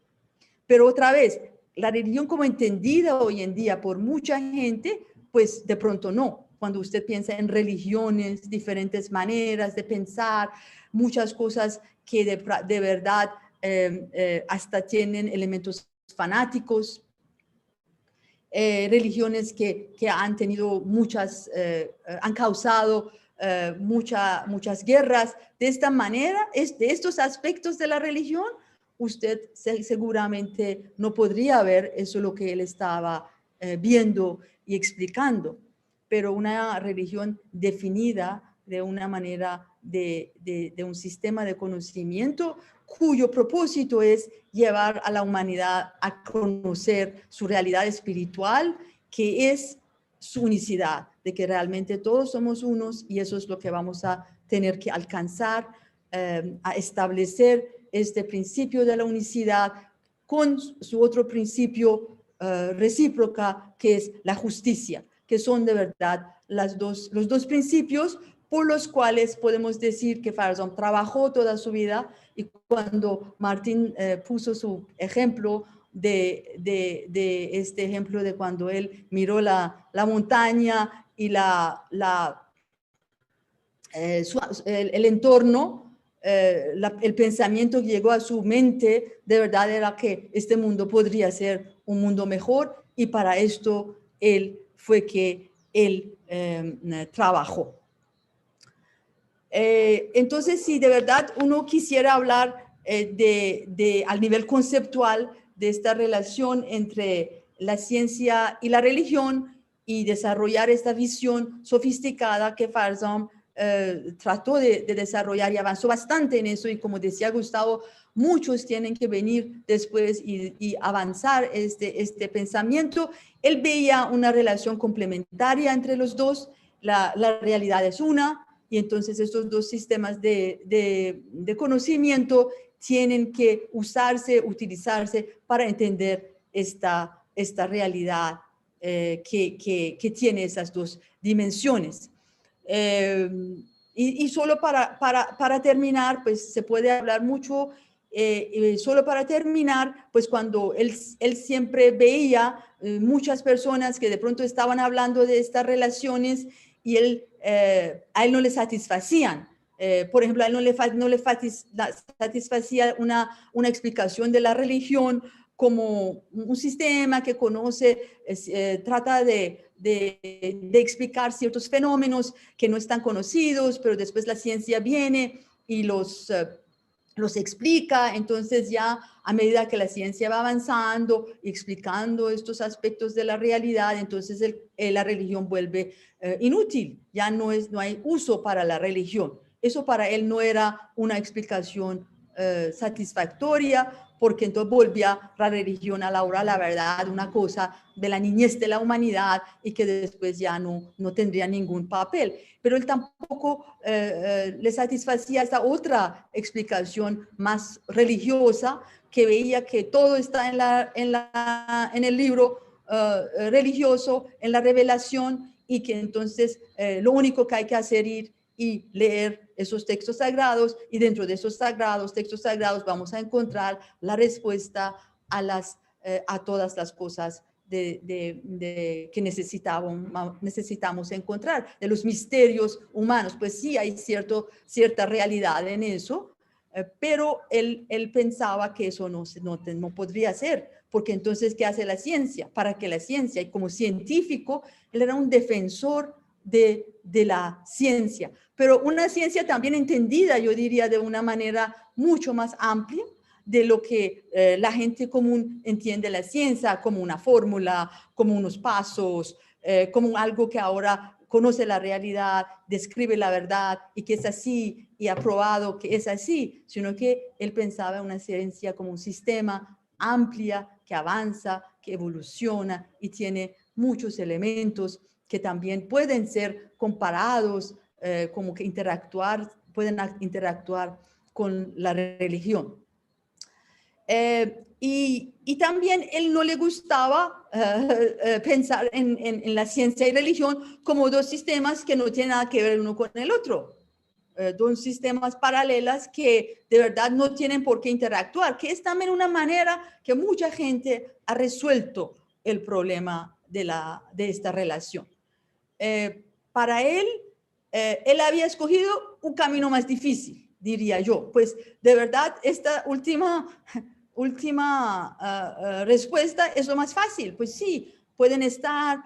Pero otra vez, la religión como entendida hoy en día por mucha gente, pues de pronto no. Cuando usted piensa en religiones, diferentes maneras de pensar, muchas cosas que de verdad hasta tienen elementos fanáticos, religiones que han tenido han causado muchas guerras. De esta manera, de estos aspectos de la religión, usted seguramente no podría ver eso lo que él estaba viendo y explicando, pero una religión definida de una manera de un sistema de conocimiento cuyo propósito es llevar a la humanidad a conocer su realidad espiritual, que es su unicidad, de que realmente todos somos unos y eso es lo que vamos a tener que alcanzar, a establecer este principio de la unicidad con su otro principio recíproca, que es la justicia, que son de verdad los dos principios por los cuales podemos decir que Farzam trabajó toda su vida. Y cuando Martín puso su ejemplo de este ejemplo de cuando él miró la montaña y el entorno, el pensamiento que llegó a su mente de verdad era que este mundo podría ser un mundo mejor, y para esto él trabajó. Entonces, si de verdad uno quisiera hablar al nivel conceptual de esta relación entre la ciencia y la religión y desarrollar esta visión sofisticada que Farzam trató de desarrollar y avanzó bastante en eso, y como decía Gustavo, muchos tienen que venir después y avanzar este pensamiento. Él veía una relación complementaria entre los dos, la realidad es una, y entonces estos dos sistemas de conocimiento tienen que utilizarse para entender esta realidad que tiene esas dos dimensiones. Y solo para terminar, pues se puede hablar mucho solo para terminar, pues cuando él siempre veía muchas personas que de pronto estaban hablando de estas relaciones y a él no le satisfacían. Por ejemplo, a él no le satisfacía una explicación de la religión como un sistema que conoce, trata de explicar ciertos fenómenos que no están conocidos, pero después la ciencia viene y los explica. Entonces ya a medida que la ciencia va avanzando y explicando estos aspectos de la realidad, entonces la religión vuelve inútil, ya no hay uso para la religión. Eso para él no era una explicación satisfactoria, porque entonces volvía la religión a la hora de la verdad, una cosa de la niñez de la humanidad y que después ya no tendría ningún papel. Pero él tampoco le satisfacía esta otra explicación más religiosa, que veía que todo está en el libro religioso, en la revelación, y que entonces lo único que hay que hacer es ir y leer esos textos sagrados, y dentro de esos textos sagrados vamos a encontrar la respuesta a todas las cosas que necesitamos encontrar, de los misterios humanos. Pues sí, hay cierta realidad en eso, pero él pensaba que eso no podría ser, porque entonces, ¿qué hace la ciencia? Para que la ciencia, y como científico, él era un defensor de la ciencia, pero una ciencia también entendida, yo diría, de una manera mucho más amplia de lo que la gente común entiende la ciencia, como una fórmula, como unos pasos, como algo que ahora conoce la realidad, describe la verdad y que es así, y ha probado que es así, sino que él pensaba en una ciencia como un sistema amplia, que avanza, que evoluciona y tiene muchos elementos que también pueden ser comparados, como que pueden interactuar con la religión. Y también él no le gustaba pensar en la ciencia y religión como dos sistemas que no tienen nada que ver uno con el otro. Dos sistemas paralelas que de verdad no tienen por qué interactuar, que es también una manera que mucha gente ha resuelto el problema de esta relación. Para él, él había escogido un camino más difícil, diría yo. Pues de verdad, esta última respuesta es lo más fácil. Pues sí, pueden estar,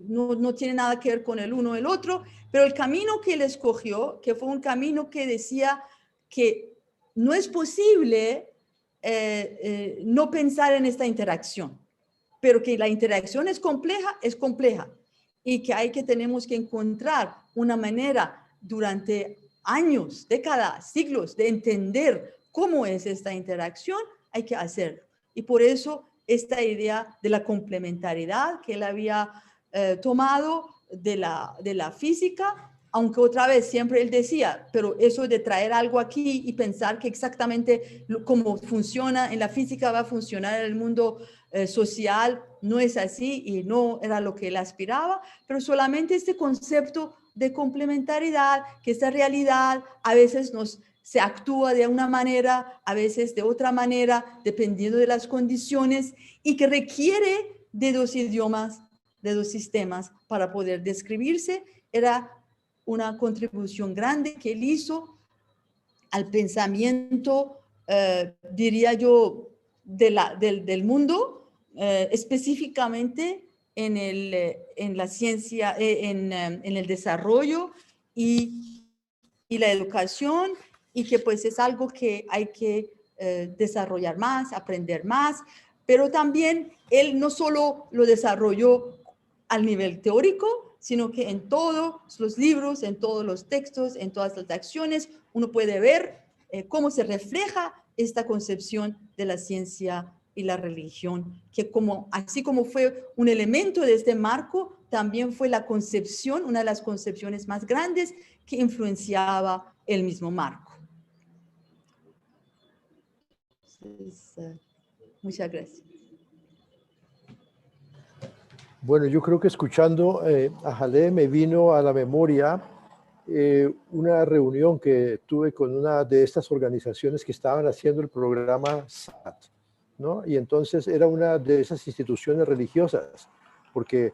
no tiene nada que ver con el uno o el otro, pero el camino que él escogió, que fue un camino que decía que no es posible no pensar en esta interacción, pero que la interacción es compleja, y que tenemos que encontrar una manera durante años, décadas, siglos, de entender cómo es esta interacción. Hay que hacerlo. Y por eso esta idea de la complementariedad que él había tomado de la física, aunque otra vez siempre él decía, pero eso de traer algo aquí y pensar que exactamente cómo funciona en la física va a funcionar en el mundo social, no es así, y no era lo que él aspiraba, pero solamente este concepto de complementariedad, que esta realidad a veces se actúa de una manera, a veces de otra manera, dependiendo de las condiciones, y que requiere de dos idiomas, de dos sistemas para poder describirse. Era una contribución grande que él hizo al pensamiento, diría yo, del mundo, específicamente en la ciencia, en el desarrollo y la educación, y que pues es algo que hay que desarrollar más, aprender más, pero también él no solo lo desarrolló al nivel teórico, sino que en todos los libros, en todos los textos, en todas las acciones, uno puede ver cómo se refleja esta concepción de la ciencia y la religión, que así como fue un elemento de este marco, también fue la concepción, una de las concepciones más grandes que influenciaba el mismo marco. Entonces, muchas gracias. Bueno, yo creo que escuchando a Jaleh me vino a la memoria una reunión que tuve con una de estas organizaciones que estaban haciendo el programa SAT, ¿no? Y entonces era una de esas instituciones religiosas, porque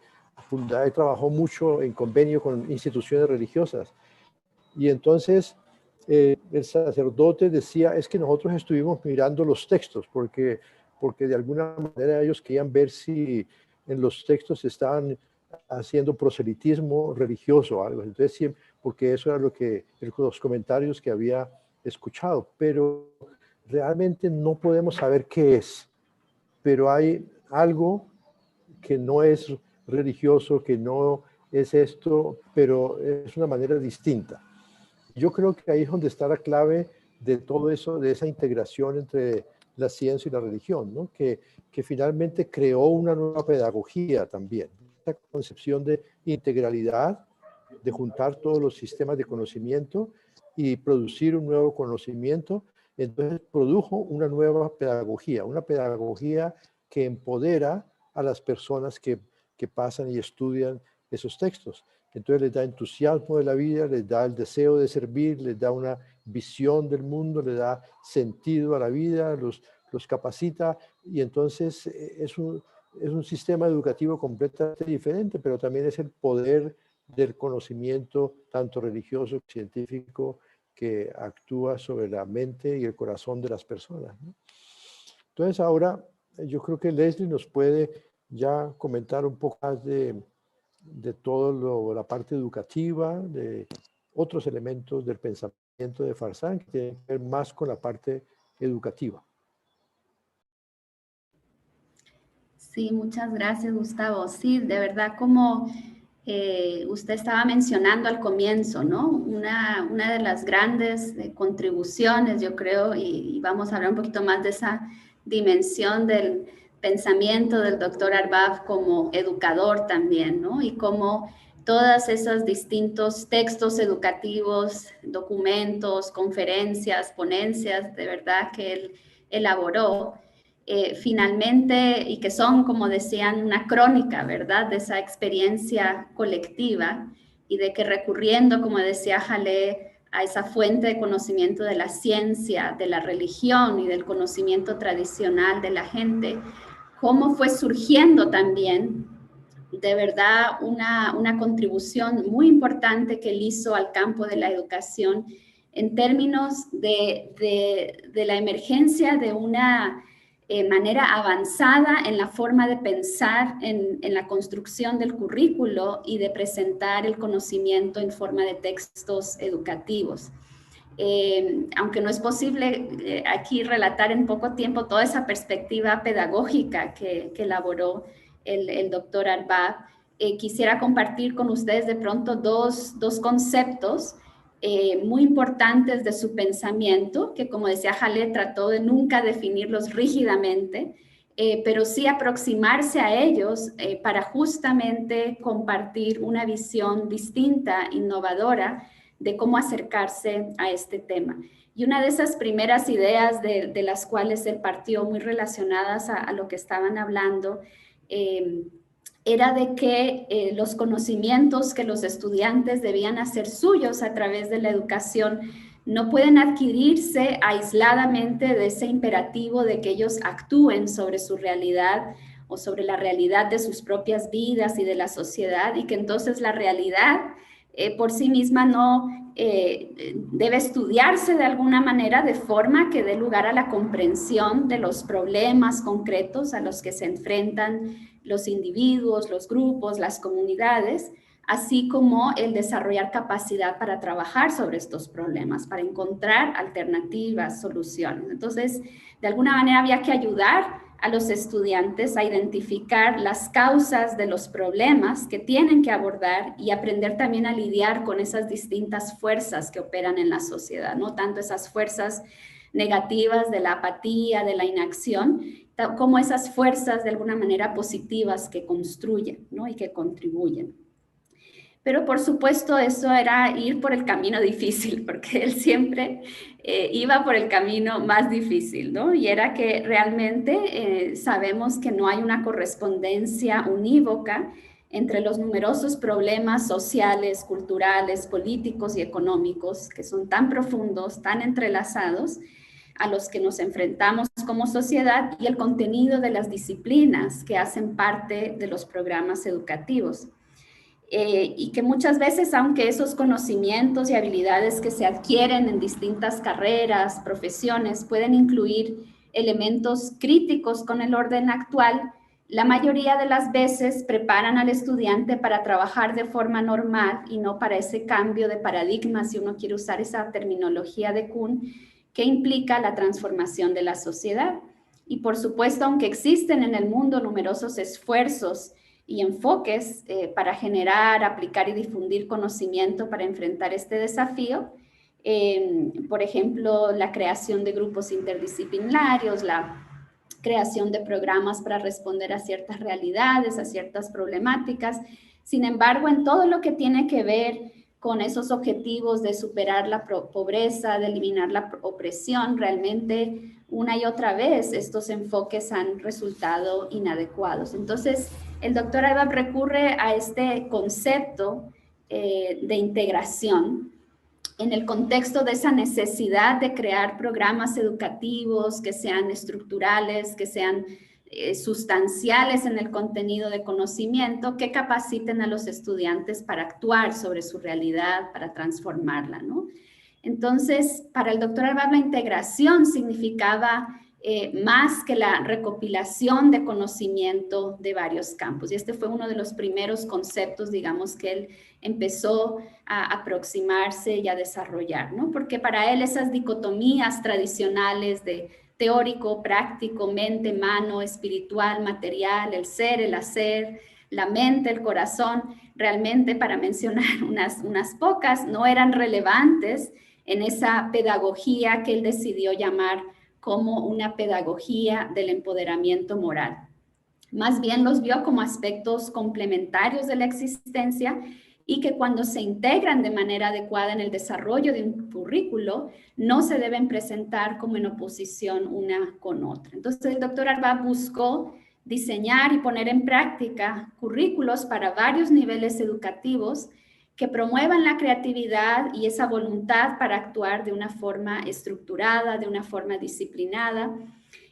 Fundae trabajó mucho en convenio con instituciones religiosas. Y entonces el sacerdote decía, es que nosotros estuvimos mirando los textos, porque de alguna manera ellos querían ver si en los textos estaban haciendo proselitismo religioso o algo. Entonces, porque eso era los comentarios que había escuchado, pero realmente no podemos saber qué es. Pero hay algo que no es religioso, que no es esto, pero es una manera distinta. Yo creo que ahí es donde está la clave de todo eso, de esa integración entre la ciencia y la religión, ¿no? Que finalmente creó una nueva pedagogía también, esta concepción de integralidad, de juntar todos los sistemas de conocimiento y producir un nuevo conocimiento. Entonces produjo una nueva pedagogía, una pedagogía que empodera a las personas que pasan y estudian esos textos. Entonces les da entusiasmo de la vida, les da el deseo de servir, les da una visión del mundo, les da sentido a la vida, los capacita, y entonces es un sistema educativo completamente diferente, pero también es el poder del conocimiento, tanto religioso como científico, que actúa sobre la mente y el corazón de las personas, ¿no? Entonces ahora yo creo que Leslie nos puede ya comentar un poco más de toda la parte educativa, de otros elementos del pensamiento de Farsan, que tienen que ver más con la parte educativa. Sí, muchas gracias, Gustavo. Sí, de verdad, como usted estaba mencionando al comienzo, ¿no? Una de las grandes contribuciones, yo creo, y vamos a hablar un poquito más de esa dimensión del pensamiento del doctor Arbab como educador también, ¿no? Y cómo todos esos distintos textos educativos, documentos, conferencias, ponencias, de verdad que él elaboró, finalmente, y que son, como decían, una crónica, ¿verdad?, de esa experiencia colectiva, y de que recurriendo, como decía Jalé, a esa fuente de conocimiento de la ciencia, de la religión y del conocimiento tradicional de la gente, cómo fue surgiendo también, de verdad, una contribución muy importante que él hizo al campo de la educación en términos de la emergencia de una manera avanzada en la forma de pensar en la construcción del currículo y de presentar el conocimiento en forma de textos educativos. Aunque no es posible aquí relatar en poco tiempo toda esa perspectiva pedagógica que elaboró el doctor Arbab, quisiera compartir con ustedes de pronto dos conceptos muy importantes de su pensamiento, que como decía Jalé, trató de nunca definirlos rígidamente, pero sí aproximarse a ellos para justamente compartir una visión distinta, innovadora, de cómo acercarse a este tema. Y una de esas primeras ideas de las cuales él partió, muy relacionadas a lo que estaban hablando, era de que los conocimientos que los estudiantes debían hacer suyos a través de la educación no pueden adquirirse aisladamente de ese imperativo de que ellos actúen sobre su realidad o sobre la realidad de sus propias vidas y de la sociedad, y que entonces la realidad por sí misma no debe estudiarse de alguna manera de forma que dé lugar a la comprensión de los problemas concretos a los que se enfrentan los individuos, los grupos, las comunidades, así como el desarrollar capacidad para trabajar sobre estos problemas, para encontrar alternativas, soluciones. Entonces, de alguna manera había que ayudar a los estudiantes a identificar las causas de los problemas que tienen que abordar y aprender también a lidiar con esas distintas fuerzas que operan en la sociedad, no tanto esas fuerzas negativas de la apatía, de la inacción, como esas fuerzas de alguna manera positivas que construyen, ¿no?, y que contribuyen. Pero por supuesto eso era ir por el camino difícil, porque él siempre iba por el camino más difícil, ¿no? Y era que realmente sabemos que no hay una correspondencia unívoca entre los numerosos problemas sociales, culturales, políticos y económicos que son tan profundos, tan entrelazados, a los que nos enfrentamos como sociedad y el contenido de las disciplinas que hacen parte de los programas educativos. Y que muchas veces, aunque esos conocimientos y habilidades que se adquieren en distintas carreras, profesiones, pueden incluir elementos críticos con el orden actual, la mayoría de las veces preparan al estudiante para trabajar de forma normal y no para ese cambio de paradigma, si uno quiere usar esa terminología de Kuhn, que implica la transformación de la sociedad. Y por supuesto, aunque existen en el mundo numerosos esfuerzos y enfoques para generar, aplicar y difundir conocimiento para enfrentar este desafío, por ejemplo, la creación de grupos interdisciplinarios, la creación de programas para responder a ciertas realidades, a ciertas problemáticas. Sin embargo, en todo lo que tiene que ver con esos objetivos de superar la pobreza, de eliminar la opresión, realmente una y otra vez estos enfoques han resultado inadecuados. Entonces, el doctor Albab recurre a este concepto de integración en el contexto de esa necesidad de crear programas educativos que sean estructurales, que sean sustanciales en el contenido de conocimiento, que capaciten a los estudiantes para actuar sobre su realidad, para transformarla, ¿no? Entonces, para el doctor Albab, la integración significaba más que la recopilación de conocimiento de varios campos. Y este fue uno de los primeros conceptos, digamos, que él empezó a aproximarse y a desarrollar, ¿no? Porque para él esas dicotomías tradicionales de teórico, práctico, mente, mano, espiritual, material, el ser, el hacer, la mente, el corazón, realmente, para mencionar unas pocas, no eran relevantes en esa pedagogía que él decidió llamar como una pedagogía del empoderamiento moral. Más bien los vio como aspectos complementarios de la existencia y que cuando se integran de manera adecuada en el desarrollo de un currículo, no se deben presentar como en oposición una con otra. Entonces, el doctor Albab buscó diseñar y poner en práctica currículos para varios niveles educativos que promuevan la creatividad y esa voluntad para actuar de una forma estructurada, de una forma disciplinada.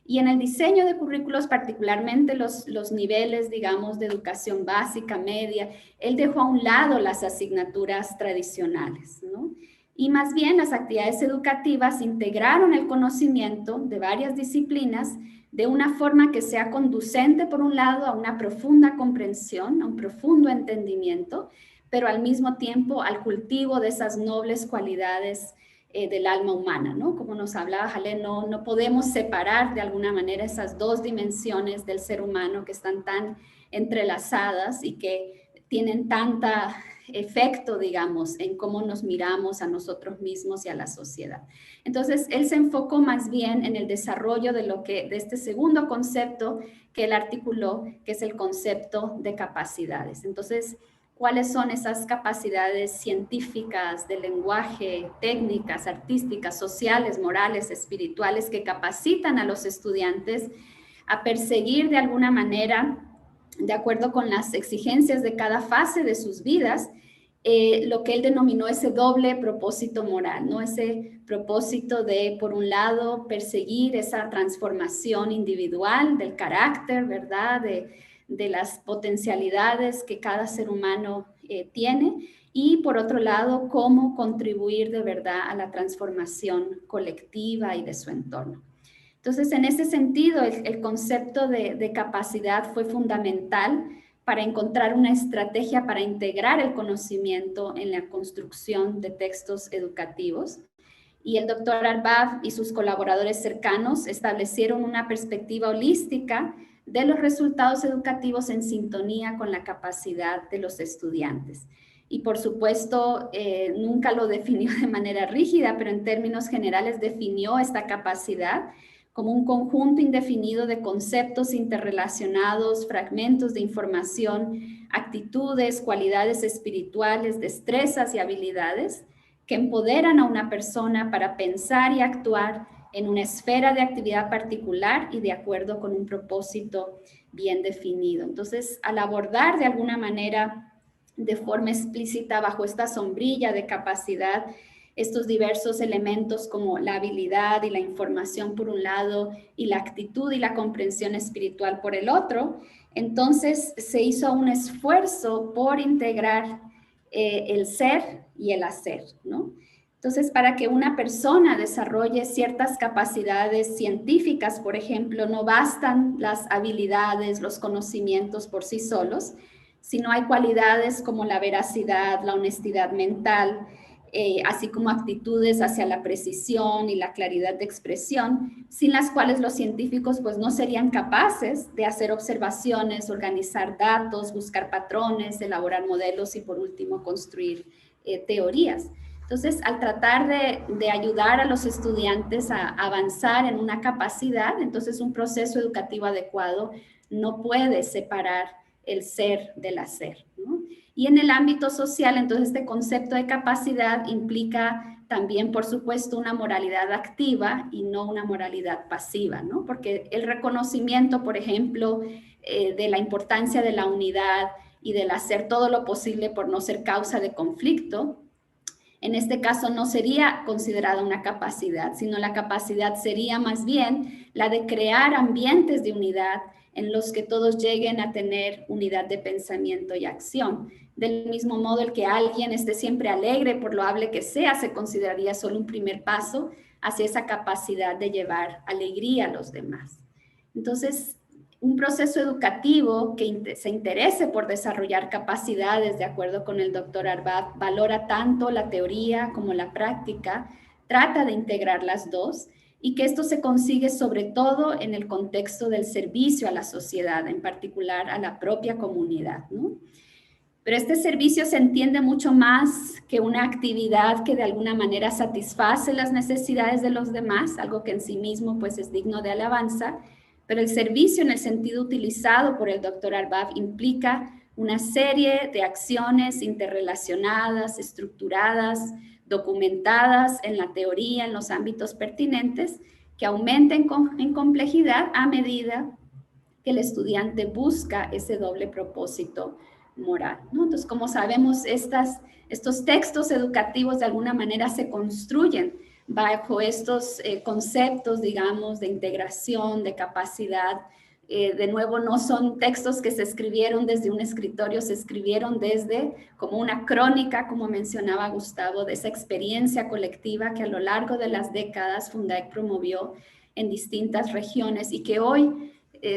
Y en el diseño de currículos, particularmente los niveles, digamos, de educación básica, media, él dejó a un lado las asignaturas tradicionales, ¿no? Y más bien las actividades educativas integraron el conocimiento de varias disciplinas de una forma que sea conducente, por un lado, a una profunda comprensión, a un profundo entendimiento, pero al mismo tiempo al cultivo de esas nobles cualidades del alma humana, ¿no? Como nos hablaba Jalé, no podemos separar de alguna manera esas dos dimensiones del ser humano que están tan entrelazadas y que tienen tanta efecto, digamos, en cómo nos miramos a nosotros mismos y a la sociedad. Entonces, él se enfocó más bien en el desarrollo de este segundo concepto que él articuló, que es el concepto de capacidades. Entonces, ¿cuáles son esas capacidades científicas, de lenguaje, técnicas, artísticas, sociales, morales, espirituales, que capacitan a los estudiantes a perseguir de alguna manera, de acuerdo con las exigencias de cada fase de sus vidas, lo que él denominó ese doble propósito moral, ¿no? Ese propósito de, por un lado, perseguir esa transformación individual del carácter, ¿verdad?, de las potencialidades que cada ser humano tiene, y por otro lado, cómo contribuir de verdad a la transformación colectiva y de su entorno. Entonces, en ese sentido, el concepto de capacidad fue fundamental para encontrar una estrategia para integrar el conocimiento en la construcción de textos educativos. Y el doctor Albab y sus colaboradores cercanos establecieron una perspectiva holística de los resultados educativos en sintonía con la capacidad de los estudiantes. Y por supuesto, nunca lo definió de manera rígida, pero en términos generales definió esta capacidad como un conjunto indefinido de conceptos interrelacionados, fragmentos de información, actitudes, cualidades espirituales, destrezas y habilidades que empoderan a una persona para pensar y actuar en una esfera de actividad particular y de acuerdo con un propósito bien definido. Entonces, al abordar de alguna manera, de forma explícita, bajo esta sombrilla de capacidad, estos diversos elementos como la habilidad y la información por un lado, y la actitud y la comprensión espiritual por el otro, entonces se hizo un esfuerzo por integrar el ser y el hacer, ¿no? Entonces, para que una persona desarrolle ciertas capacidades científicas, por ejemplo, no bastan las habilidades, los conocimientos por sí solos, sino hay cualidades como la veracidad, la honestidad mental, así como actitudes hacia la precisión y la claridad de expresión, sin las cuales los científicos pues no serían capaces de hacer observaciones, organizar datos, buscar patrones, elaborar modelos y por último construir teorías. Entonces, al tratar de ayudar a los estudiantes a avanzar en una capacidad, entonces un proceso educativo adecuado no puede separar el ser del hacer, ¿no? Y en el ámbito social, entonces este concepto de capacidad implica también, por supuesto, una moralidad activa y no una moralidad pasiva, ¿no? Porque el reconocimiento, por ejemplo, de la importancia de la unidad y del hacer todo lo posible por no ser causa de conflicto, en este caso no sería considerada una capacidad, sino la capacidad sería más bien la de crear ambientes de unidad en los que todos lleguen a tener unidad de pensamiento y acción. Del mismo modo, el que alguien esté siempre alegre, por loable que sea, se consideraría solo un primer paso hacia esa capacidad de llevar alegría a los demás. Entonces, un proceso educativo que se interese por desarrollar capacidades, de acuerdo con el doctor Arbab, valora tanto la teoría como la práctica, trata de integrar las dos, y que esto se consigue sobre todo en el contexto del servicio a la sociedad, en particular a la propia comunidad, ¿no? Pero este servicio se entiende mucho más que una actividad que de alguna manera satisface las necesidades de los demás, algo que en sí mismo pues es digno de alabanza, pero el servicio en el sentido utilizado por el doctor Arbab implica una serie de acciones interrelacionadas, estructuradas, documentadas en la teoría, en los ámbitos pertinentes, que aumenten en complejidad a medida que el estudiante busca ese doble propósito moral, ¿no? Entonces, como sabemos, estos textos educativos de alguna manera se construyen bajo estos conceptos, digamos, de integración, de capacidad. De nuevo, no son textos que se escribieron desde un escritorio, se escribieron desde como una crónica, como mencionaba Gustavo, de esa experiencia colectiva que a lo largo de las décadas Fundaec promovió en distintas regiones y que hoy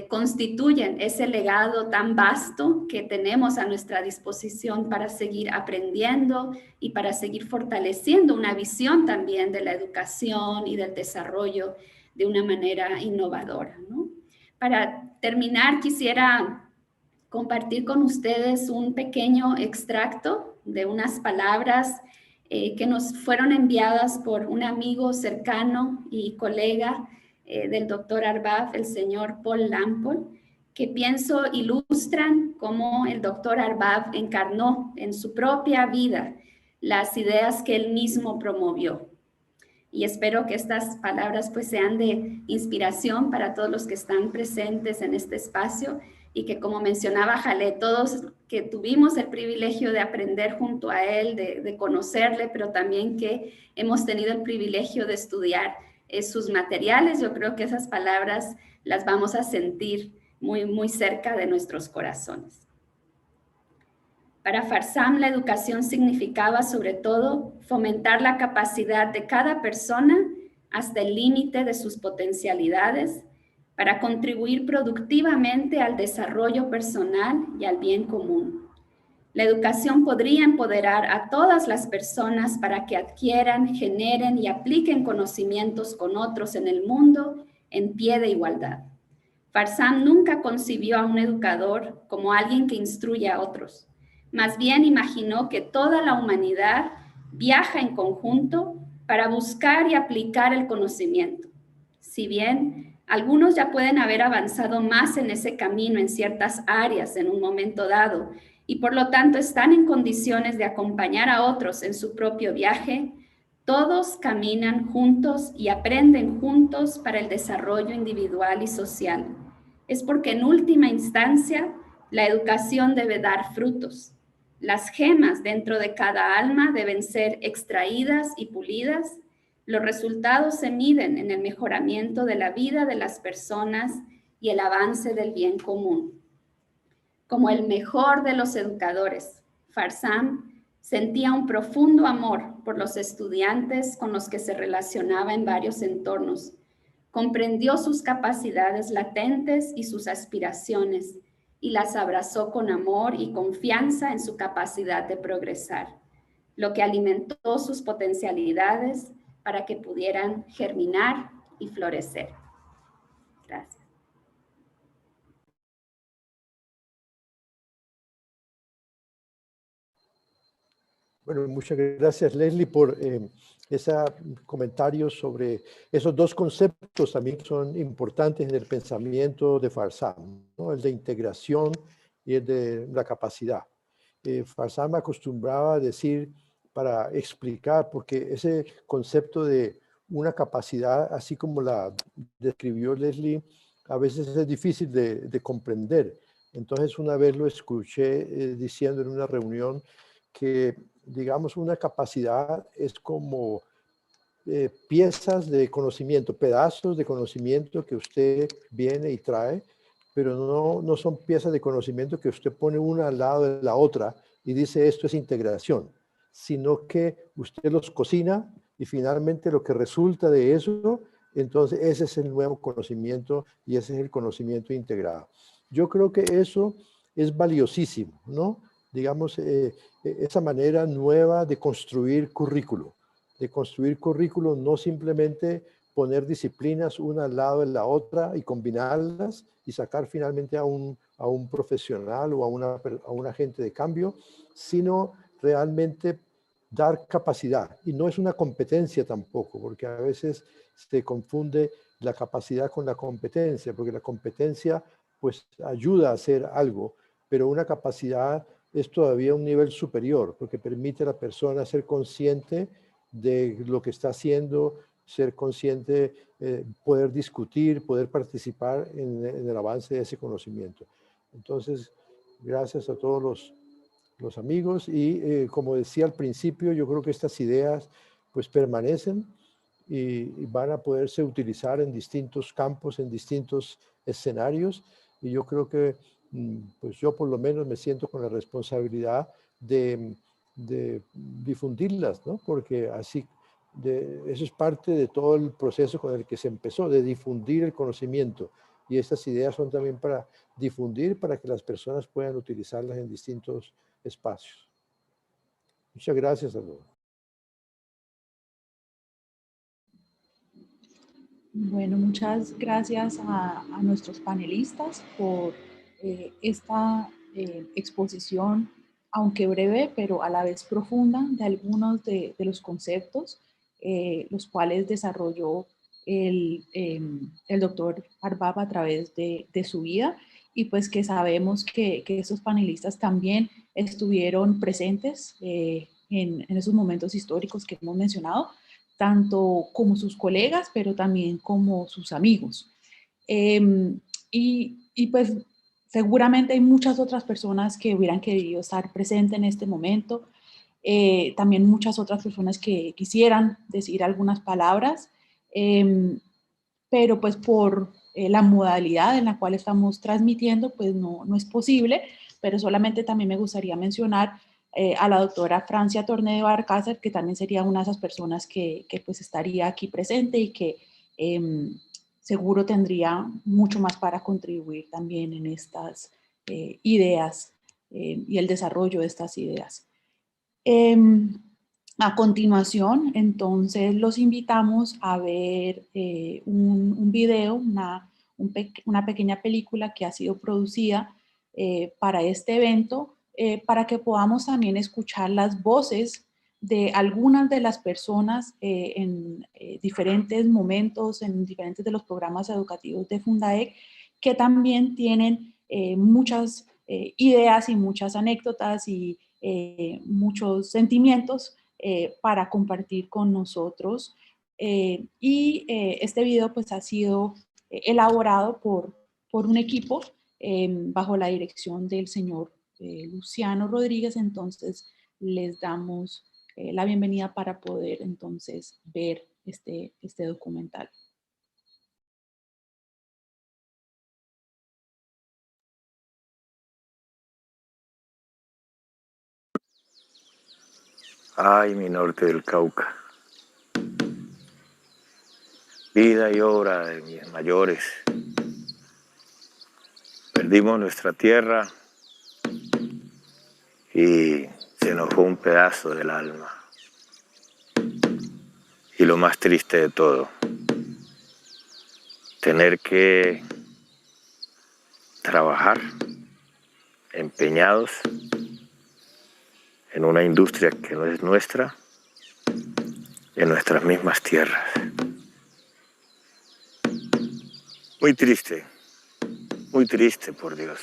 constituyen ese legado tan vasto que tenemos a nuestra disposición para seguir aprendiendo y para seguir fortaleciendo una visión también de la educación y del desarrollo de una manera innovadora, ¿no? Para terminar, quisiera compartir con ustedes un pequeño extracto de unas palabras que nos fueron enviadas por un amigo cercano y colega del doctor Arbab, el señor Paul Lampol, que pienso ilustran cómo el doctor Arbab encarnó en su propia vida las ideas que él mismo promovió. Y espero que estas palabras pues sean de inspiración para todos los que están presentes en este espacio y que, como mencionaba Jalé, todos que tuvimos el privilegio de aprender junto a él, de conocerle, pero también que hemos tenido el privilegio de estudiar sus materiales, yo creo que esas palabras las vamos a sentir muy, muy cerca de nuestros corazones. Para Farsam, la educación significaba sobre todo fomentar la capacidad de cada persona hasta el límite de sus potencialidades para contribuir productivamente al desarrollo personal y al bien común. La educación podría empoderar a todas las personas para que adquieran, generen y apliquen conocimientos con otros en el mundo en pie de igualdad. Farsam nunca concibió a un educador como alguien que instruye a otros. Más bien imaginó que toda la humanidad viaja en conjunto para buscar y aplicar el conocimiento. Si bien algunos ya pueden haber avanzado más en ese camino en ciertas áreas en un momento dado, y por lo tanto están en condiciones de acompañar a otros en su propio viaje, todos caminan juntos y aprenden juntos para el desarrollo individual y social. es porque en última instancia la educación debe dar frutos. Las gemas dentro de cada alma deben ser extraídas y pulidas. Los resultados se miden en el mejoramiento de la vida de las personas y el avance del bien común. Como el mejor de los educadores, Farsam sentía un profundo amor por los estudiantes con los que se relacionaba en varios entornos. Comprendió sus capacidades latentes y sus aspiraciones y las abrazó con amor y confianza en su capacidad de progresar, lo que alimentó sus potencialidades para que pudieran germinar y florecer. Gracias. Bueno, muchas gracias, Leslie, por ese comentario sobre esos dos conceptos también que son importantes en el pensamiento de Farsam, ¿no? El de integración y el de la capacidad. Farsam acostumbraba a decir, para explicar, porque ese concepto de una capacidad, así como la describió Leslie, a veces es difícil de comprender. Entonces, una vez lo escuché diciendo en una reunión que, digamos, una capacidad es como piezas de conocimiento, pedazos de conocimiento que usted viene y trae, pero no son piezas de conocimiento que usted pone una al lado de la otra y dice esto es integración, sino que usted los cocina y finalmente lo que resulta de eso, entonces ese es el nuevo conocimiento y ese es el conocimiento integrado. Yo creo que eso es valiosísimo, ¿no? Digamos, esa manera nueva de construir currículo, no simplemente poner disciplinas una al lado de la otra y combinarlas y sacar finalmente a un profesional o a un agente de cambio, sino realmente dar capacidad. Y no es una competencia tampoco, porque a veces se confunde la capacidad con la competencia, porque la competencia pues ayuda a hacer algo, pero una capacidad es todavía un nivel superior, porque permite a la persona ser consciente de lo que está haciendo, ser consciente, poder discutir, poder participar en el avance de ese conocimiento. Entonces, gracias a todos los amigos y como decía al principio, yo creo que estas ideas pues permanecen y van a poderse utilizar en distintos campos, en distintos escenarios, y yo creo que pues yo por lo menos me siento con la responsabilidad de difundirlas, ¿no? Porque así, eso es parte de todo el proceso con el que se empezó, de difundir el conocimiento, y estas ideas son también para difundir, para que las personas puedan utilizarlas en distintos espacios. Muchas gracias a todos. Bueno, muchas gracias a nuestros panelistas por esta exposición, aunque breve, pero a la vez profunda, de algunos de los conceptos, los cuales desarrolló el doctor Arbab a través de su vida, y pues que sabemos que estos panelistas también estuvieron presentes en esos momentos históricos que hemos mencionado, tanto como sus colegas, pero también como sus amigos. Y pues seguramente hay muchas otras personas que hubieran querido estar presentes en este momento, también muchas otras personas que quisieran decir algunas palabras, pero pues por la modalidad en la cual estamos transmitiendo, pues no es posible, pero solamente también me gustaría mencionar a la doctora Francia Torné de Barcácer, que también sería una de esas personas que pues estaría aquí presente y que seguro tendría mucho más para contribuir también en estas ideas y el desarrollo de estas ideas. A continuación, entonces, los invitamos a ver un video, una pequeña película que ha sido producida para este evento, para que podamos también escuchar las voces de algunas de las personas en diferentes momentos, en diferentes de los programas educativos de Fundaec, que también tienen muchas ideas y muchas anécdotas y muchos sentimientos para compartir con nosotros. Este video pues ha sido elaborado por por un equipo bajo la dirección del señor Luciano Rodríguez. Entonces les damos la bienvenida para poder entonces ver este documental. Ay, mi norte del Cauca, vida y obra de mis mayores. Perdimos nuestra tierra y se nos fue un pedazo del alma. Y lo más triste de todo, tener que trabajar empeñados en una industria que no es nuestra, en nuestras mismas tierras. Muy triste, por Dios.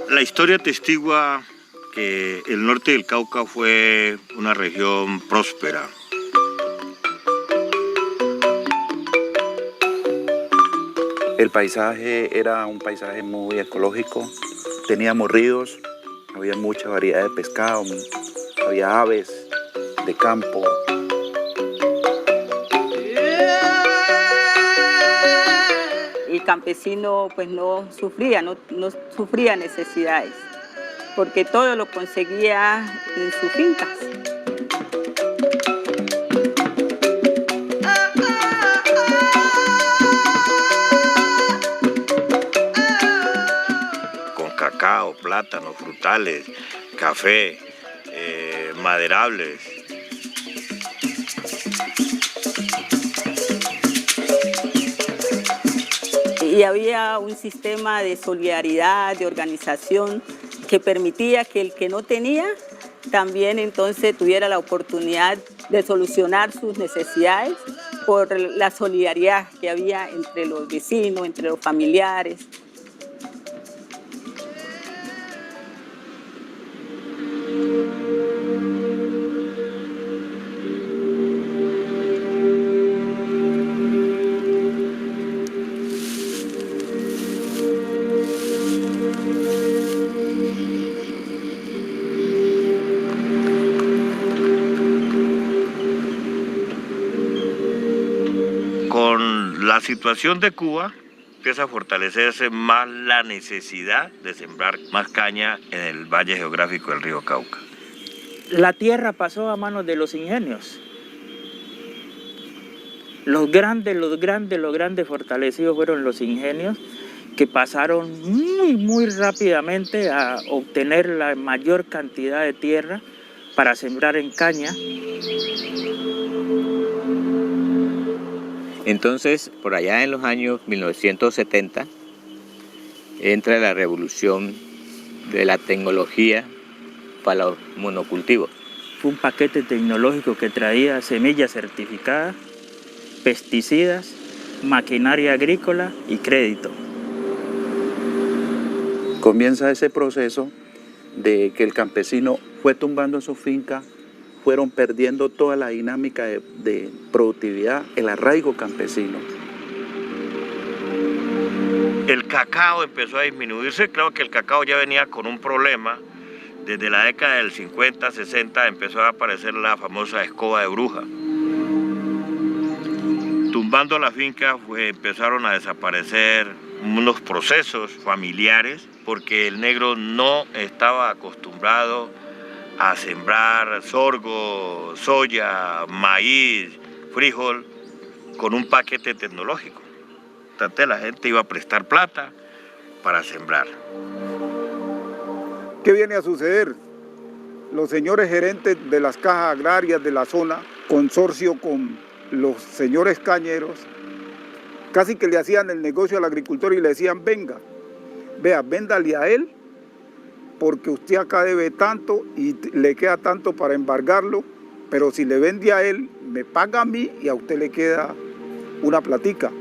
La historia atestigua que el norte del Cauca fue una región próspera. El paisaje era un paisaje muy ecológico, teníamos ríos, había mucha variedad de pescado, había aves de campo. El campesino pues no sufría necesidades, porque todo lo conseguía en sus fincas. Con cacao, plátano, frutales, café, maderables. Y había un sistema de solidaridad, de organización, que permitía que el que no tenía también entonces tuviera la oportunidad de solucionar sus necesidades por la solidaridad que había entre los vecinos, entre los familiares. La situación de Cuba empieza a fortalecerse más la necesidad de sembrar más caña en el valle geográfico del río Cauca. La tierra pasó a manos de los ingenios. Los grandes fortalecidos fueron los ingenios, que pasaron muy rápidamente a obtener la mayor cantidad de tierra para sembrar en caña. Entonces, por allá en los años 1970, entra la revolución de la tecnología para los monocultivos. Fue un paquete tecnológico que traía semillas certificadas, pesticidas, maquinaria agrícola y crédito. Comienza ese proceso de que el campesino fue tumbando su finca, fueron perdiendo toda la dinámica de productividad, el arraigo campesino. El cacao empezó a disminuirse. Claro que el cacao ya venía con un problema. Desde la década del 50, 60 empezó a aparecer la famosa escoba de bruja. Tumbando la finca empezaron a desaparecer unos procesos familiares porque el negro no estaba acostumbrado a sembrar sorgo, soya, maíz, frijol con un paquete tecnológico. Entonces la gente iba a prestar plata para sembrar. ¿Qué viene a suceder? Los señores gerentes de las cajas agrarias de la zona, consorcio con los señores cañeros, casi que le hacían el negocio al agricultor y le decían, venga, vea, véndale a él porque usted acá debe tanto y le queda tanto para embargarlo, pero si le vende a él, me paga a mí y a usted le queda una platica.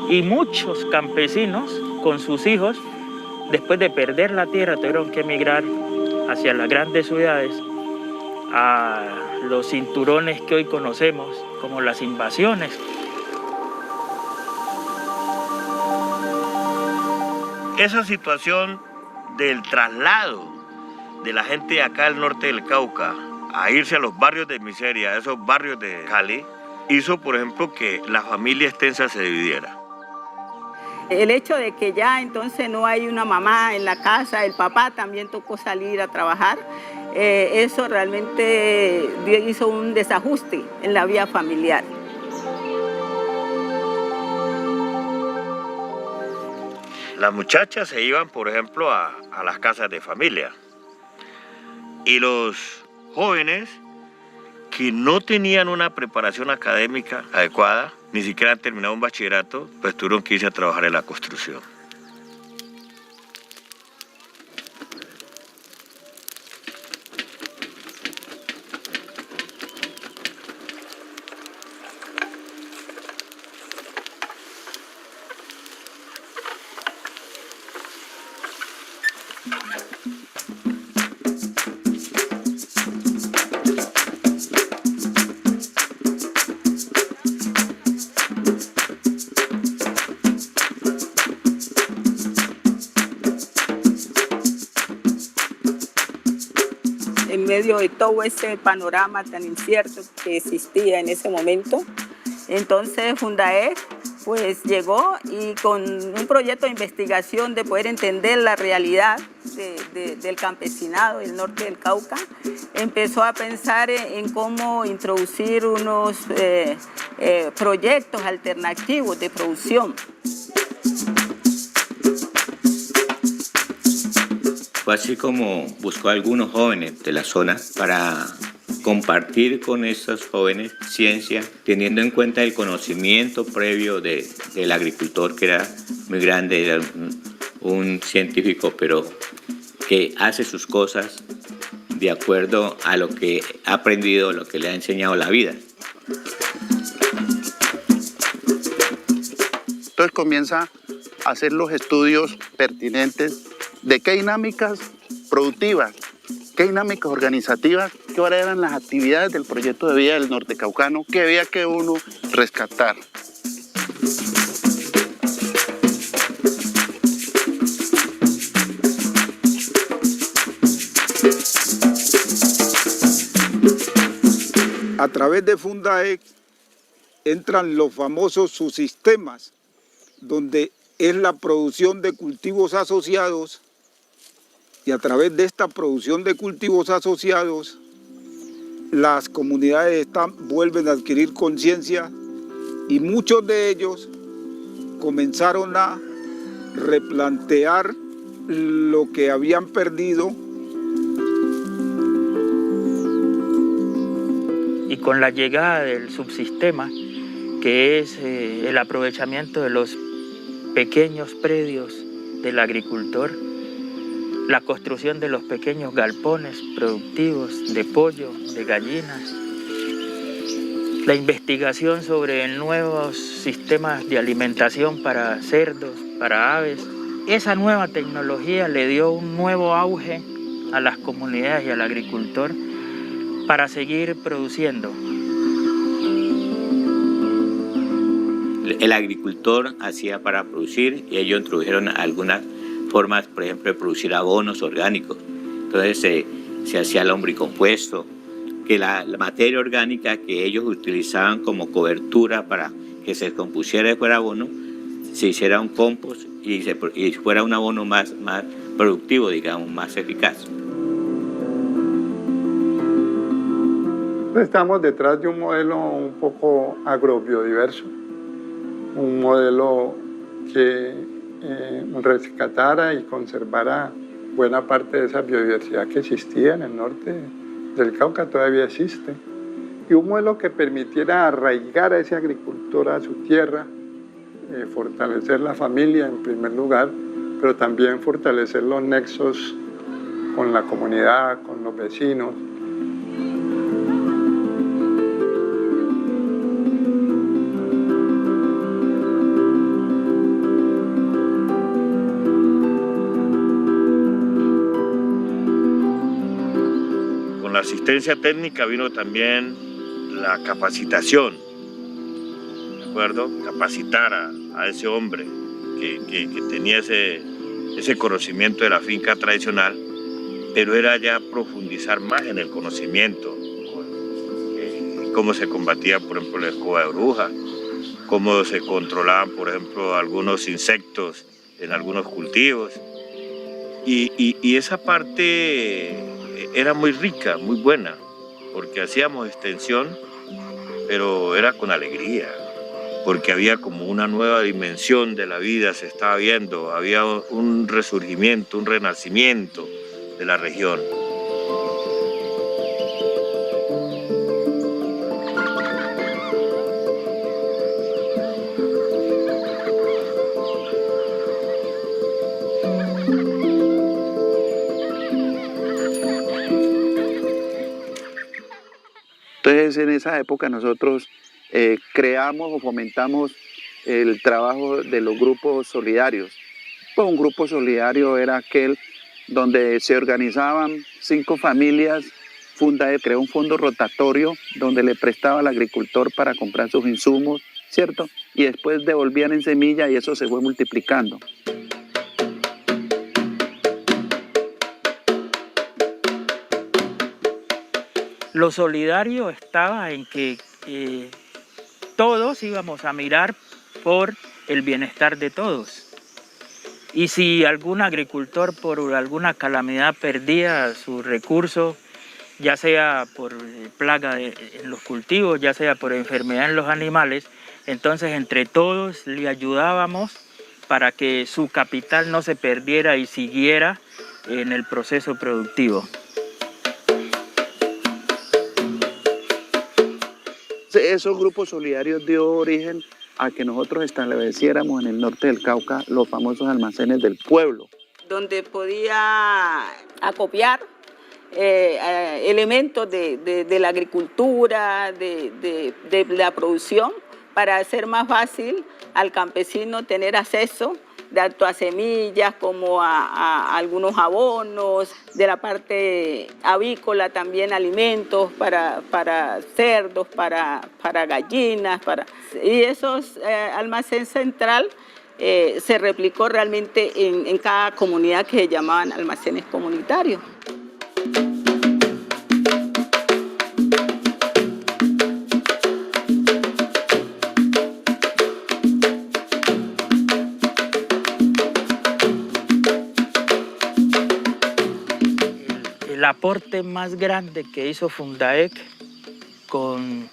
Y muchos campesinos con sus hijos, después de perder la tierra, tuvieron que emigrar hacia las grandes ciudades, a los cinturones que hoy conocemos como las invasiones. Esa situación del traslado de la gente de acá al norte del Cauca a irse a los barrios de miseria, a esos barrios de Cali, hizo, por ejemplo, que la familia extensa se dividiera. El hecho de que ya entonces no hay una mamá en la casa, el papá también tocó salir a trabajar, eso realmente hizo un desajuste en la vida familiar. Las muchachas se iban, por ejemplo, a las casas de familia. Y los jóvenes que no tenían una preparación académica adecuada, ni siquiera han terminado un bachillerato, pues tuvieron que irse a trabajar en la construcción. En medio de todo ese panorama tan incierto que existía en ese momento, entonces Fundaec pues llegó y con un proyecto de investigación de poder entender la realidad del campesinado del norte del Cauca, empezó a pensar en cómo introducir unos proyectos alternativos de producción. Fue así como buscó a algunos jóvenes de la zona para compartir con esos jóvenes ciencia, teniendo en cuenta el conocimiento previo del agricultor, que era muy grande, era un científico, pero que hace sus cosas de acuerdo a lo que ha aprendido, lo que le ha enseñado la vida. Entonces comienza a hacer los estudios pertinentes de qué dinámicas productivas, qué dinámicas organizativas, qué ahora eran las actividades del proyecto de vida del norte caucano que había que uno rescatar. A través de Fundaec entran los famosos subsistemas, donde es la producción de cultivos asociados, y a través de esta producción de cultivos asociados, las comunidades vuelven a adquirir conciencia y muchos de ellos comenzaron a replantear lo que habían perdido. Y con la llegada del subsistema, que es el aprovechamiento de los pequeños predios del agricultor, la construcción de los pequeños galpones productivos de pollo, de gallinas, la investigación sobre nuevos sistemas de alimentación para cerdos, para aves. Esa nueva tecnología le dio un nuevo auge a las comunidades y al agricultor para seguir produciendo. El agricultor hacía para producir y ellos introdujeron algunas formas, por ejemplo, de producir abonos orgánicos. Entonces se hacía lombricompuesto, que la materia orgánica que ellos utilizaban como cobertura para que se descompusiera y fuera abono, se hiciera un compost y fuera un abono más productivo, digamos, más eficaz. Nosotros estamos detrás de un modelo un poco agrobiodiverso, un modelo que rescatara y conservara buena parte de esa biodiversidad que existía en el norte del Cauca, todavía existe, y un modelo que permitiera arraigar a ese agricultor a su tierra, fortalecer la familia en primer lugar, pero también fortalecer los nexos con la comunidad, con los vecinos. Con la asistencia técnica vino también la capacitación, ¿de acuerdo? Capacitar a ese hombre que tenía ese conocimiento de la finca tradicional, pero era ya profundizar más en el conocimiento, cómo se combatía, por ejemplo, la escoba de bruja, cómo se controlaban, por ejemplo, algunos insectos en algunos cultivos. Y esa parte era muy rica, muy buena, porque hacíamos extensión, pero era con alegría, porque había como una nueva dimensión de la vida, se estaba viendo, había un resurgimiento, un renacimiento de la región. Entonces, en esa época nosotros creamos o fomentamos el trabajo de los grupos solidarios. Pues un grupo solidario era aquel donde se organizaban 5 familias. Fundaed creó un fondo rotatorio donde le prestaba al agricultor para comprar sus insumos, ¿cierto? Y después devolvían en semilla y eso se fue multiplicando. Lo solidario estaba en que todos íbamos a mirar por el bienestar de todos. Y si algún agricultor por alguna calamidad perdía sus recursos, ya sea por plaga en los cultivos, ya sea por enfermedad en los animales, entonces entre todos le ayudábamos para que su capital no se perdiera y siguiera en el proceso productivo. Esos grupos solidarios dio origen a que nosotros estableciéramos en el norte del Cauca los famosos almacenes del pueblo. Donde podía acopiar elementos de la agricultura, de la producción, para hacer más fácil al campesino tener acceso tanto a semillas como a algunos abonos, de la parte avícola también alimentos para cerdos, para gallinas. Y esos almacén central se replicó realmente en cada comunidad que se llamaban almacenes comunitarios. El aporte más grande que hizo Fundaed con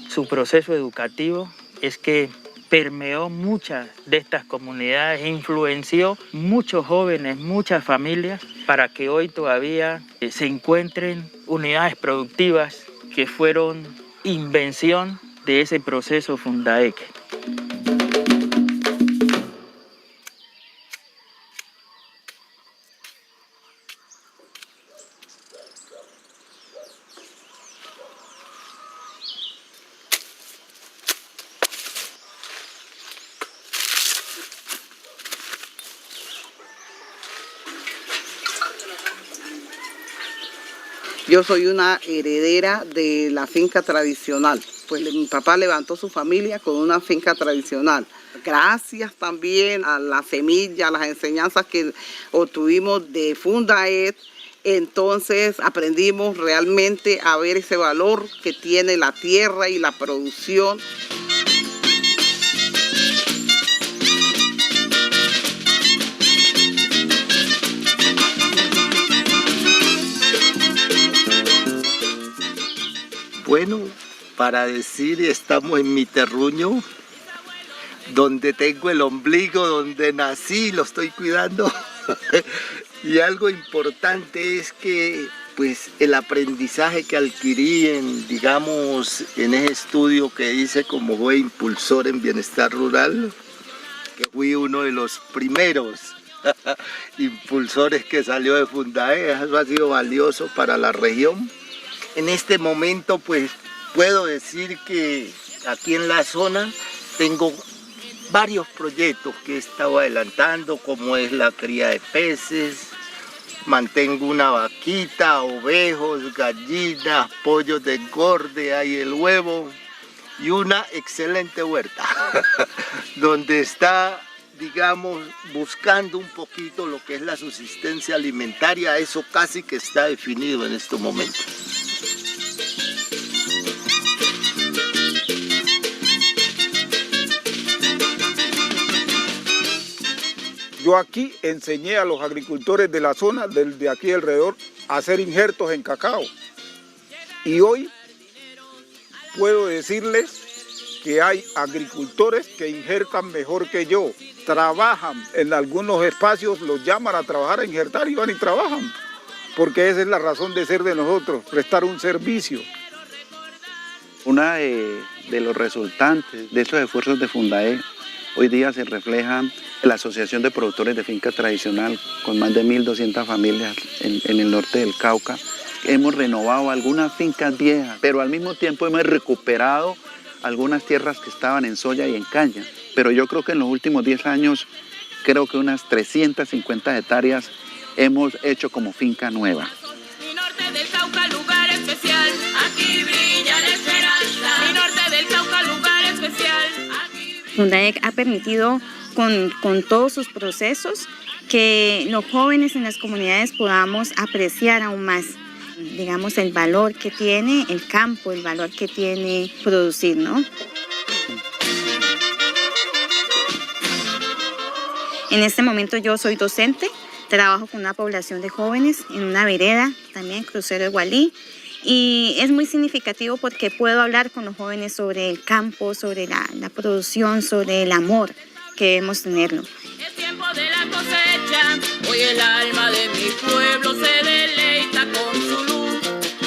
su proceso educativo es que permeó muchas de estas comunidades, influenció muchos jóvenes, muchas familias, para que hoy todavía se encuentren unidades productivas que fueron invención de ese proceso Fundaed. Yo soy una heredera de la finca tradicional, pues mi papá levantó su familia con una finca tradicional. Gracias también a la semilla, a las enseñanzas que obtuvimos de Fundaed, entonces aprendimos realmente a ver ese valor que tiene la tierra y la producción. bueno, para decir estamos en mi terruño, donde tengo el ombligo, donde nací, lo estoy cuidando. Y algo importante es que pues el aprendizaje que adquirí en, digamos, en ese estudio que hice como fue impulsor en bienestar rural, que fui uno de los primeros impulsores que salió de Fundae, eso ha sido valioso para la región. En este momento pues puedo decir que aquí en la zona tengo varios proyectos que he estado adelantando, como es la cría de peces, mantengo una vaquita, ovejos, gallinas, pollos de engorde, hay el huevo y una excelente huerta donde está, digamos, buscando un poquito lo que es la subsistencia alimentaria. Eso casi que está definido en estos momentos. Yo aquí enseñé a los agricultores de la zona, de aquí alrededor, a hacer injertos en cacao. Y hoy puedo decirles que hay agricultores que injertan mejor que yo. Trabajan en algunos espacios, los llaman a trabajar, a injertar y van y trabajan. Porque esa es la razón de ser de nosotros, prestar un servicio. Una de los resultantes de estos esfuerzos de Fundae hoy día se refleja en la Asociación de Productores de Finca Tradicional, con más de 1.200 familias en el norte del Cauca. Hemos renovado algunas fincas viejas, pero al mismo tiempo hemos recuperado algunas tierras que estaban en soya y en caña. Pero yo creo que en los últimos 10 años, creo que unas 350 hectáreas hemos hecho como finca nueva. Mi norte del Cauca, lugar especial, aquí brilla la esperanza. Mi norte del Cauca, lugar especial. Fundae ha permitido con todos sus procesos que los jóvenes en las comunidades podamos apreciar aún más, digamos, el valor que tiene el campo, el valor que tiene producir, ¿no? En este momento yo soy docente, trabajo con una población de jóvenes en una vereda, también Crucero de Gualí, y es muy significativo porque puedo hablar con los jóvenes sobre el campo, sobre la producción, sobre el amor que debemos tenerlo. Es tiempo de la cosecha, hoy el alma de mi pueblo se deleita con su luz.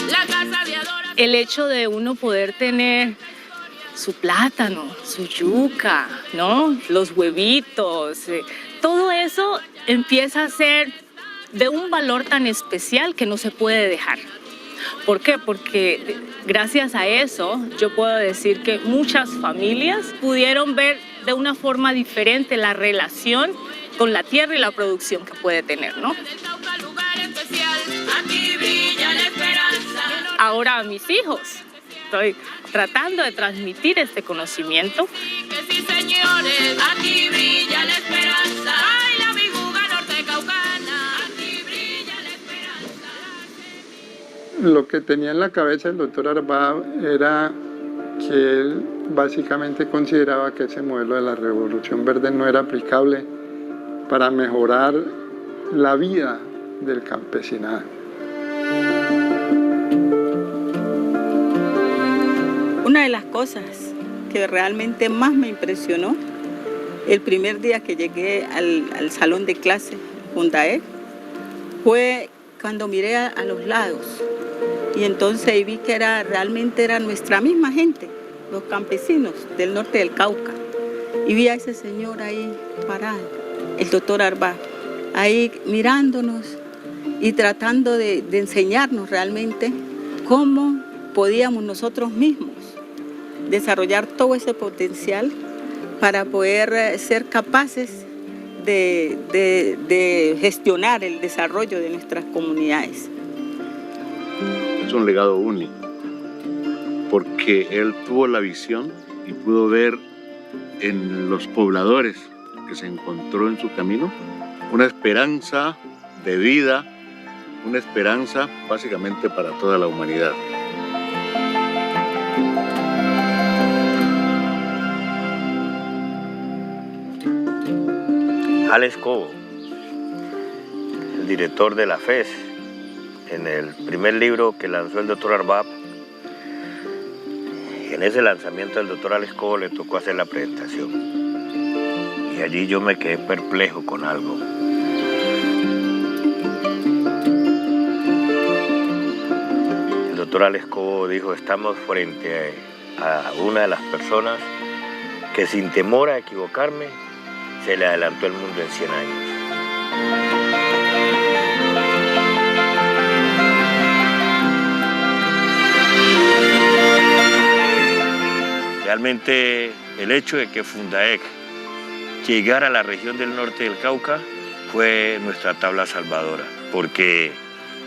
La casa de adoración. El hecho de uno poder tener su plátano, su yuca, ¿no? Los huevitos, todo eso empieza a ser de un valor tan especial que no se puede dejar. ¿Por qué? Porque gracias a eso yo puedo decir que muchas familias pudieron ver de una forma diferente la relación con la tierra y la producción que puede tener, ¿no? Ahora a mis hijos estoy tratando de transmitir este conocimiento. Sí, señores, aquí brilla la esperanza. Ay, la vijuga norte caucana, aquí brilla la esperanza. Lo que tenía en la cabeza el doctor Arbab era que él básicamente consideraba que ese modelo de la Revolución Verde no era aplicable para mejorar la vida del campesinado. Una de las cosas que realmente más me impresionó el primer día que llegué al salón de clase Fundae fue cuando miré a los lados y entonces vi que realmente era nuestra misma gente, los campesinos del norte del Cauca, y vi a ese señor ahí parado, el doctor Arbab, ahí mirándonos y tratando de enseñarnos realmente cómo podíamos nosotros mismos desarrollar todo ese potencial para poder ser capaces de gestionar el desarrollo de nuestras comunidades. Es un legado único, porque él tuvo la visión y pudo ver en los pobladores que se encontró en su camino una esperanza de vida, una esperanza básicamente para toda la humanidad. Alex Cobo, el director de la FES, en el primer libro que lanzó el doctor Arbab, Y en ese lanzamiento del doctor Alex Cobo le tocó hacer la presentación. Y allí yo me quedé perplejo con algo. El doctor Alex Cobo dijo, estamos frente a una de las personas que sin temor a equivocarme, se le adelantó el mundo en 100 años. Realmente el hecho de que Fundaec llegara a la región del norte del Cauca fue nuestra tabla salvadora, porque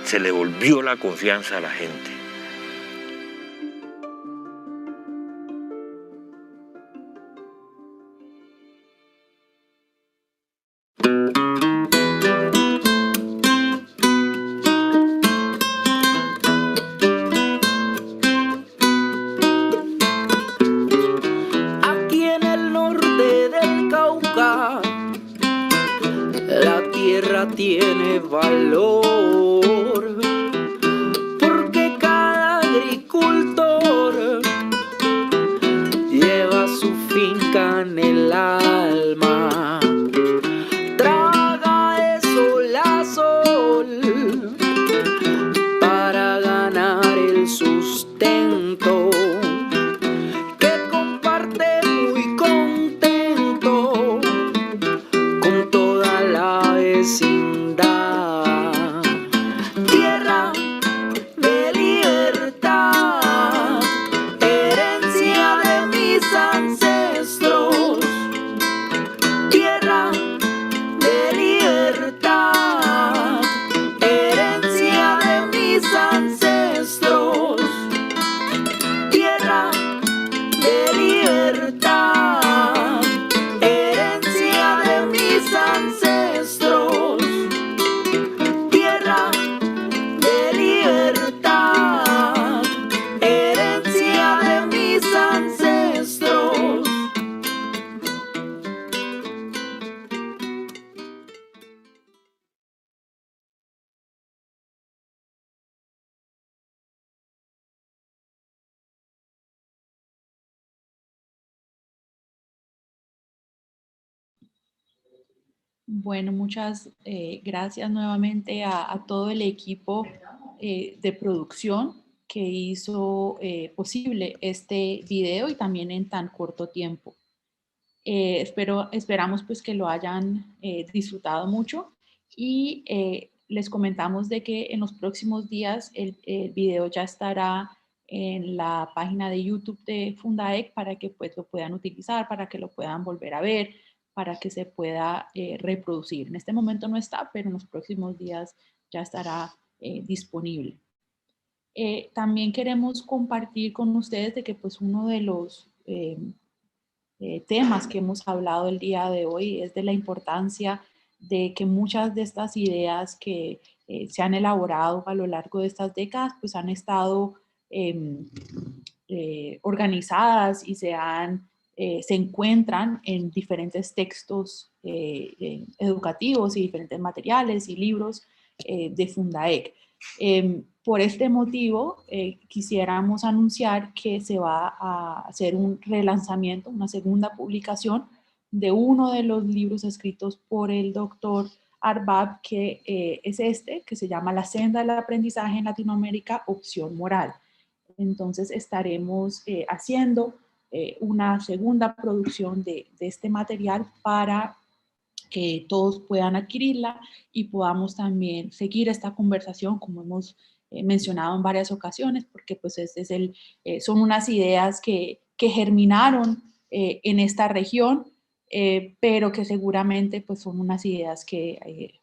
se le volvió la confianza a la gente. Aquí en el norte del Cauca, la tierra tiene valor, porque cada agricultor lleva su finca en el alma, traga de sol a sol para ganar el sustento, que comparte muy contento con toda la vecindad. Tierra de libertad, herencia de mis ancestros. Tierra de libertad, herencia de mis ancestros. Tierra de libertad, herencia de mis ancestros. Tierra de libertad, herencia de mis ancestros. Bueno, muchas gracias nuevamente a todo el equipo de producción que hizo posible este video y también en tan corto tiempo. Esperamos pues que lo hayan disfrutado mucho y les comentamos de que en los próximos días el video ya estará en la página de YouTube de Fundaec para que pues lo puedan utilizar, para que lo puedan volver a ver, para que se pueda reproducir. En este momento no está, pero en los próximos días ya estará disponible. También queremos compartir con ustedes de que pues uno de los temas que hemos hablado el día de hoy es de la importancia de que muchas de estas ideas que se han elaborado a lo largo de estas décadas pues han estado organizadas y se encuentran en diferentes textos educativos y diferentes materiales y libros de Fundaec. Por este motivo, quisiéramos anunciar que se va a hacer un relanzamiento, una segunda publicación de uno de los libros escritos por el doctor Arbab, que es que se llama La senda del aprendizaje en Latinoamérica, opción moral. Entonces estaremos haciendo una segunda producción de este material para que todos puedan adquirirla y podamos también seguir esta conversación como hemos mencionado en varias ocasiones, porque pues son unas ideas que germinaron en esta región, pero que seguramente pues son unas ideas que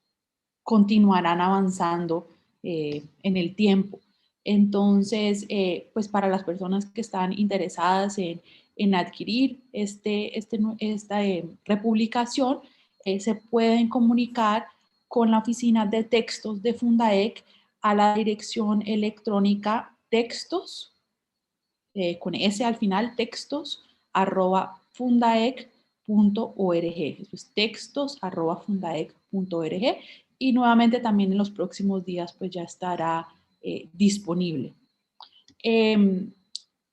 continuarán avanzando en el tiempo. Entonces, pues para las personas que están interesadas en adquirir esta republicación, se pueden comunicar con la oficina de textos de Fundaec a la dirección electrónica textos, con S al final, textos@fundaec.org. Eso es textos@fundaec.org. Y nuevamente también en los próximos días pues ya estará disponible.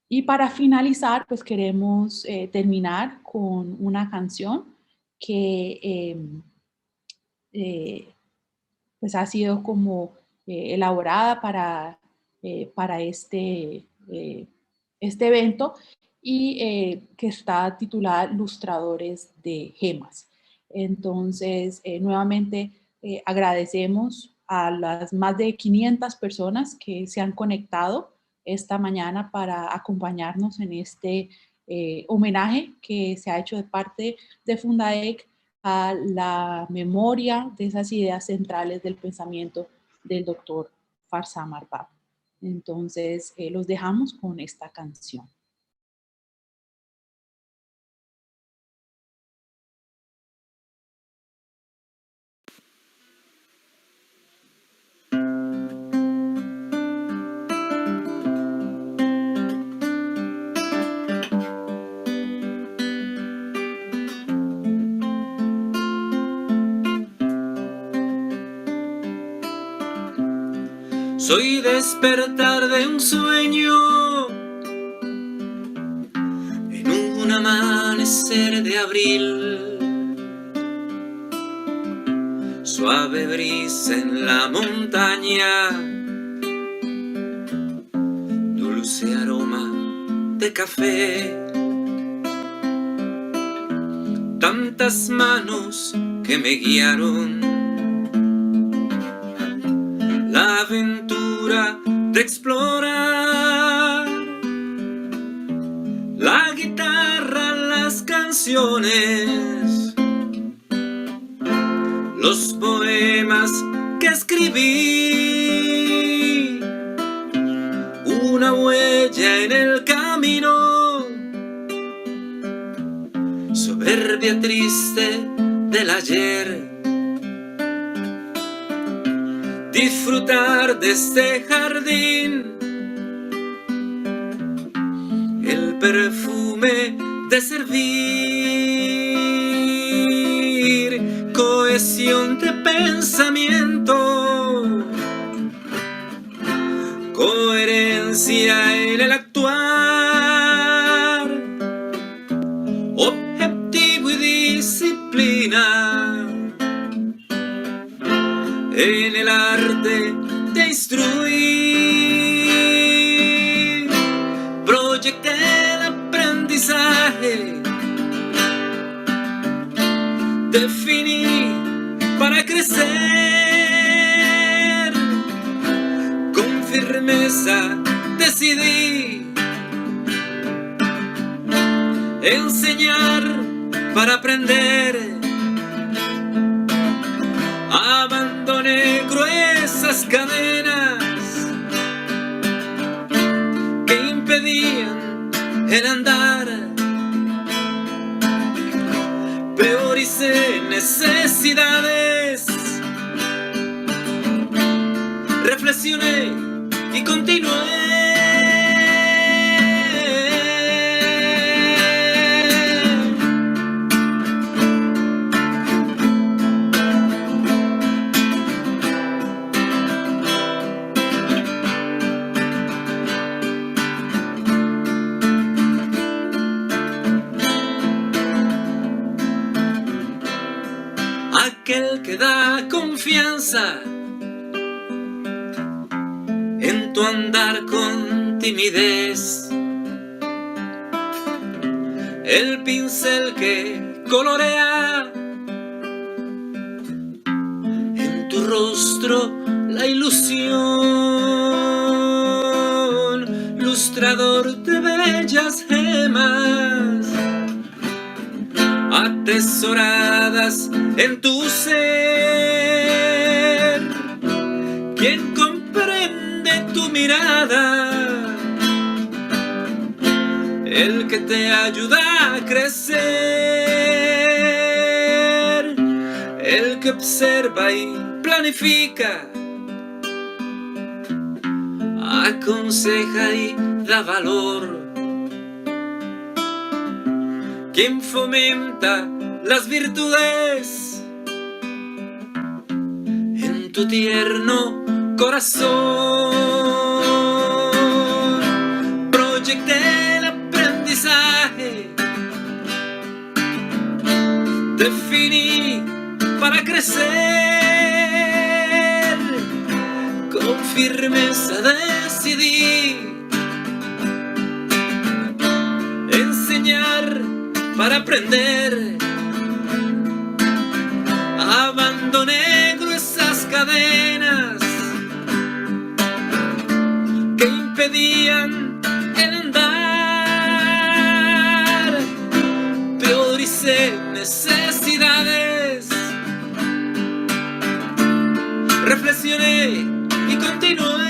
Y para finalizar, pues queremos terminar con una canción que pues ha sido como elaborada para este evento y que está titulada Lustradores de Gemas. Entonces, nuevamente agradecemos a las más de 500 personas que se han conectado esta mañana para acompañarnos en este homenaje que se ha hecho de parte de Fundaec a la memoria de esas ideas centrales del pensamiento del doctor Farsam Arbab. Entonces, los dejamos con esta canción. Soy despertar de un sueño en un amanecer de abril, suave brisa en la montaña, dulce aroma de café, tantas manos que me guiaron, la aventura de explorar, la guitarra, las canciones, los poemas que escribí, una huella en el camino, soberbia triste del ayer. Disfrutar de este jardín, el perfume de servir, cohesión de pensamiento, coherencia en el actuar, objetivo y disciplina en el arte de instruir, proyecté el aprendizaje, definí para crecer, con firmeza decidí enseñar para aprender. Abandoné gruesas cadenas que impedían el andar, prioricé necesidades, reflexioné y continué. Aquel que da confianza en tu andar con timidez, el pincel que colorea en tu rostro la ilusión, lustrador de bellas gemas atesoradas en tu ser, quien comprende tu mirada, el que te ayuda a crecer, el que observa y planifica, aconseja y da valor, quien fomenta las virtudes en tu tierno corazón. Proyecté definí para crecer. Con firmeza decidí enseñar para aprender. Abandoné gruesas cadenas que impedían el andar. Prioricé necesidades, reflexioné y continué.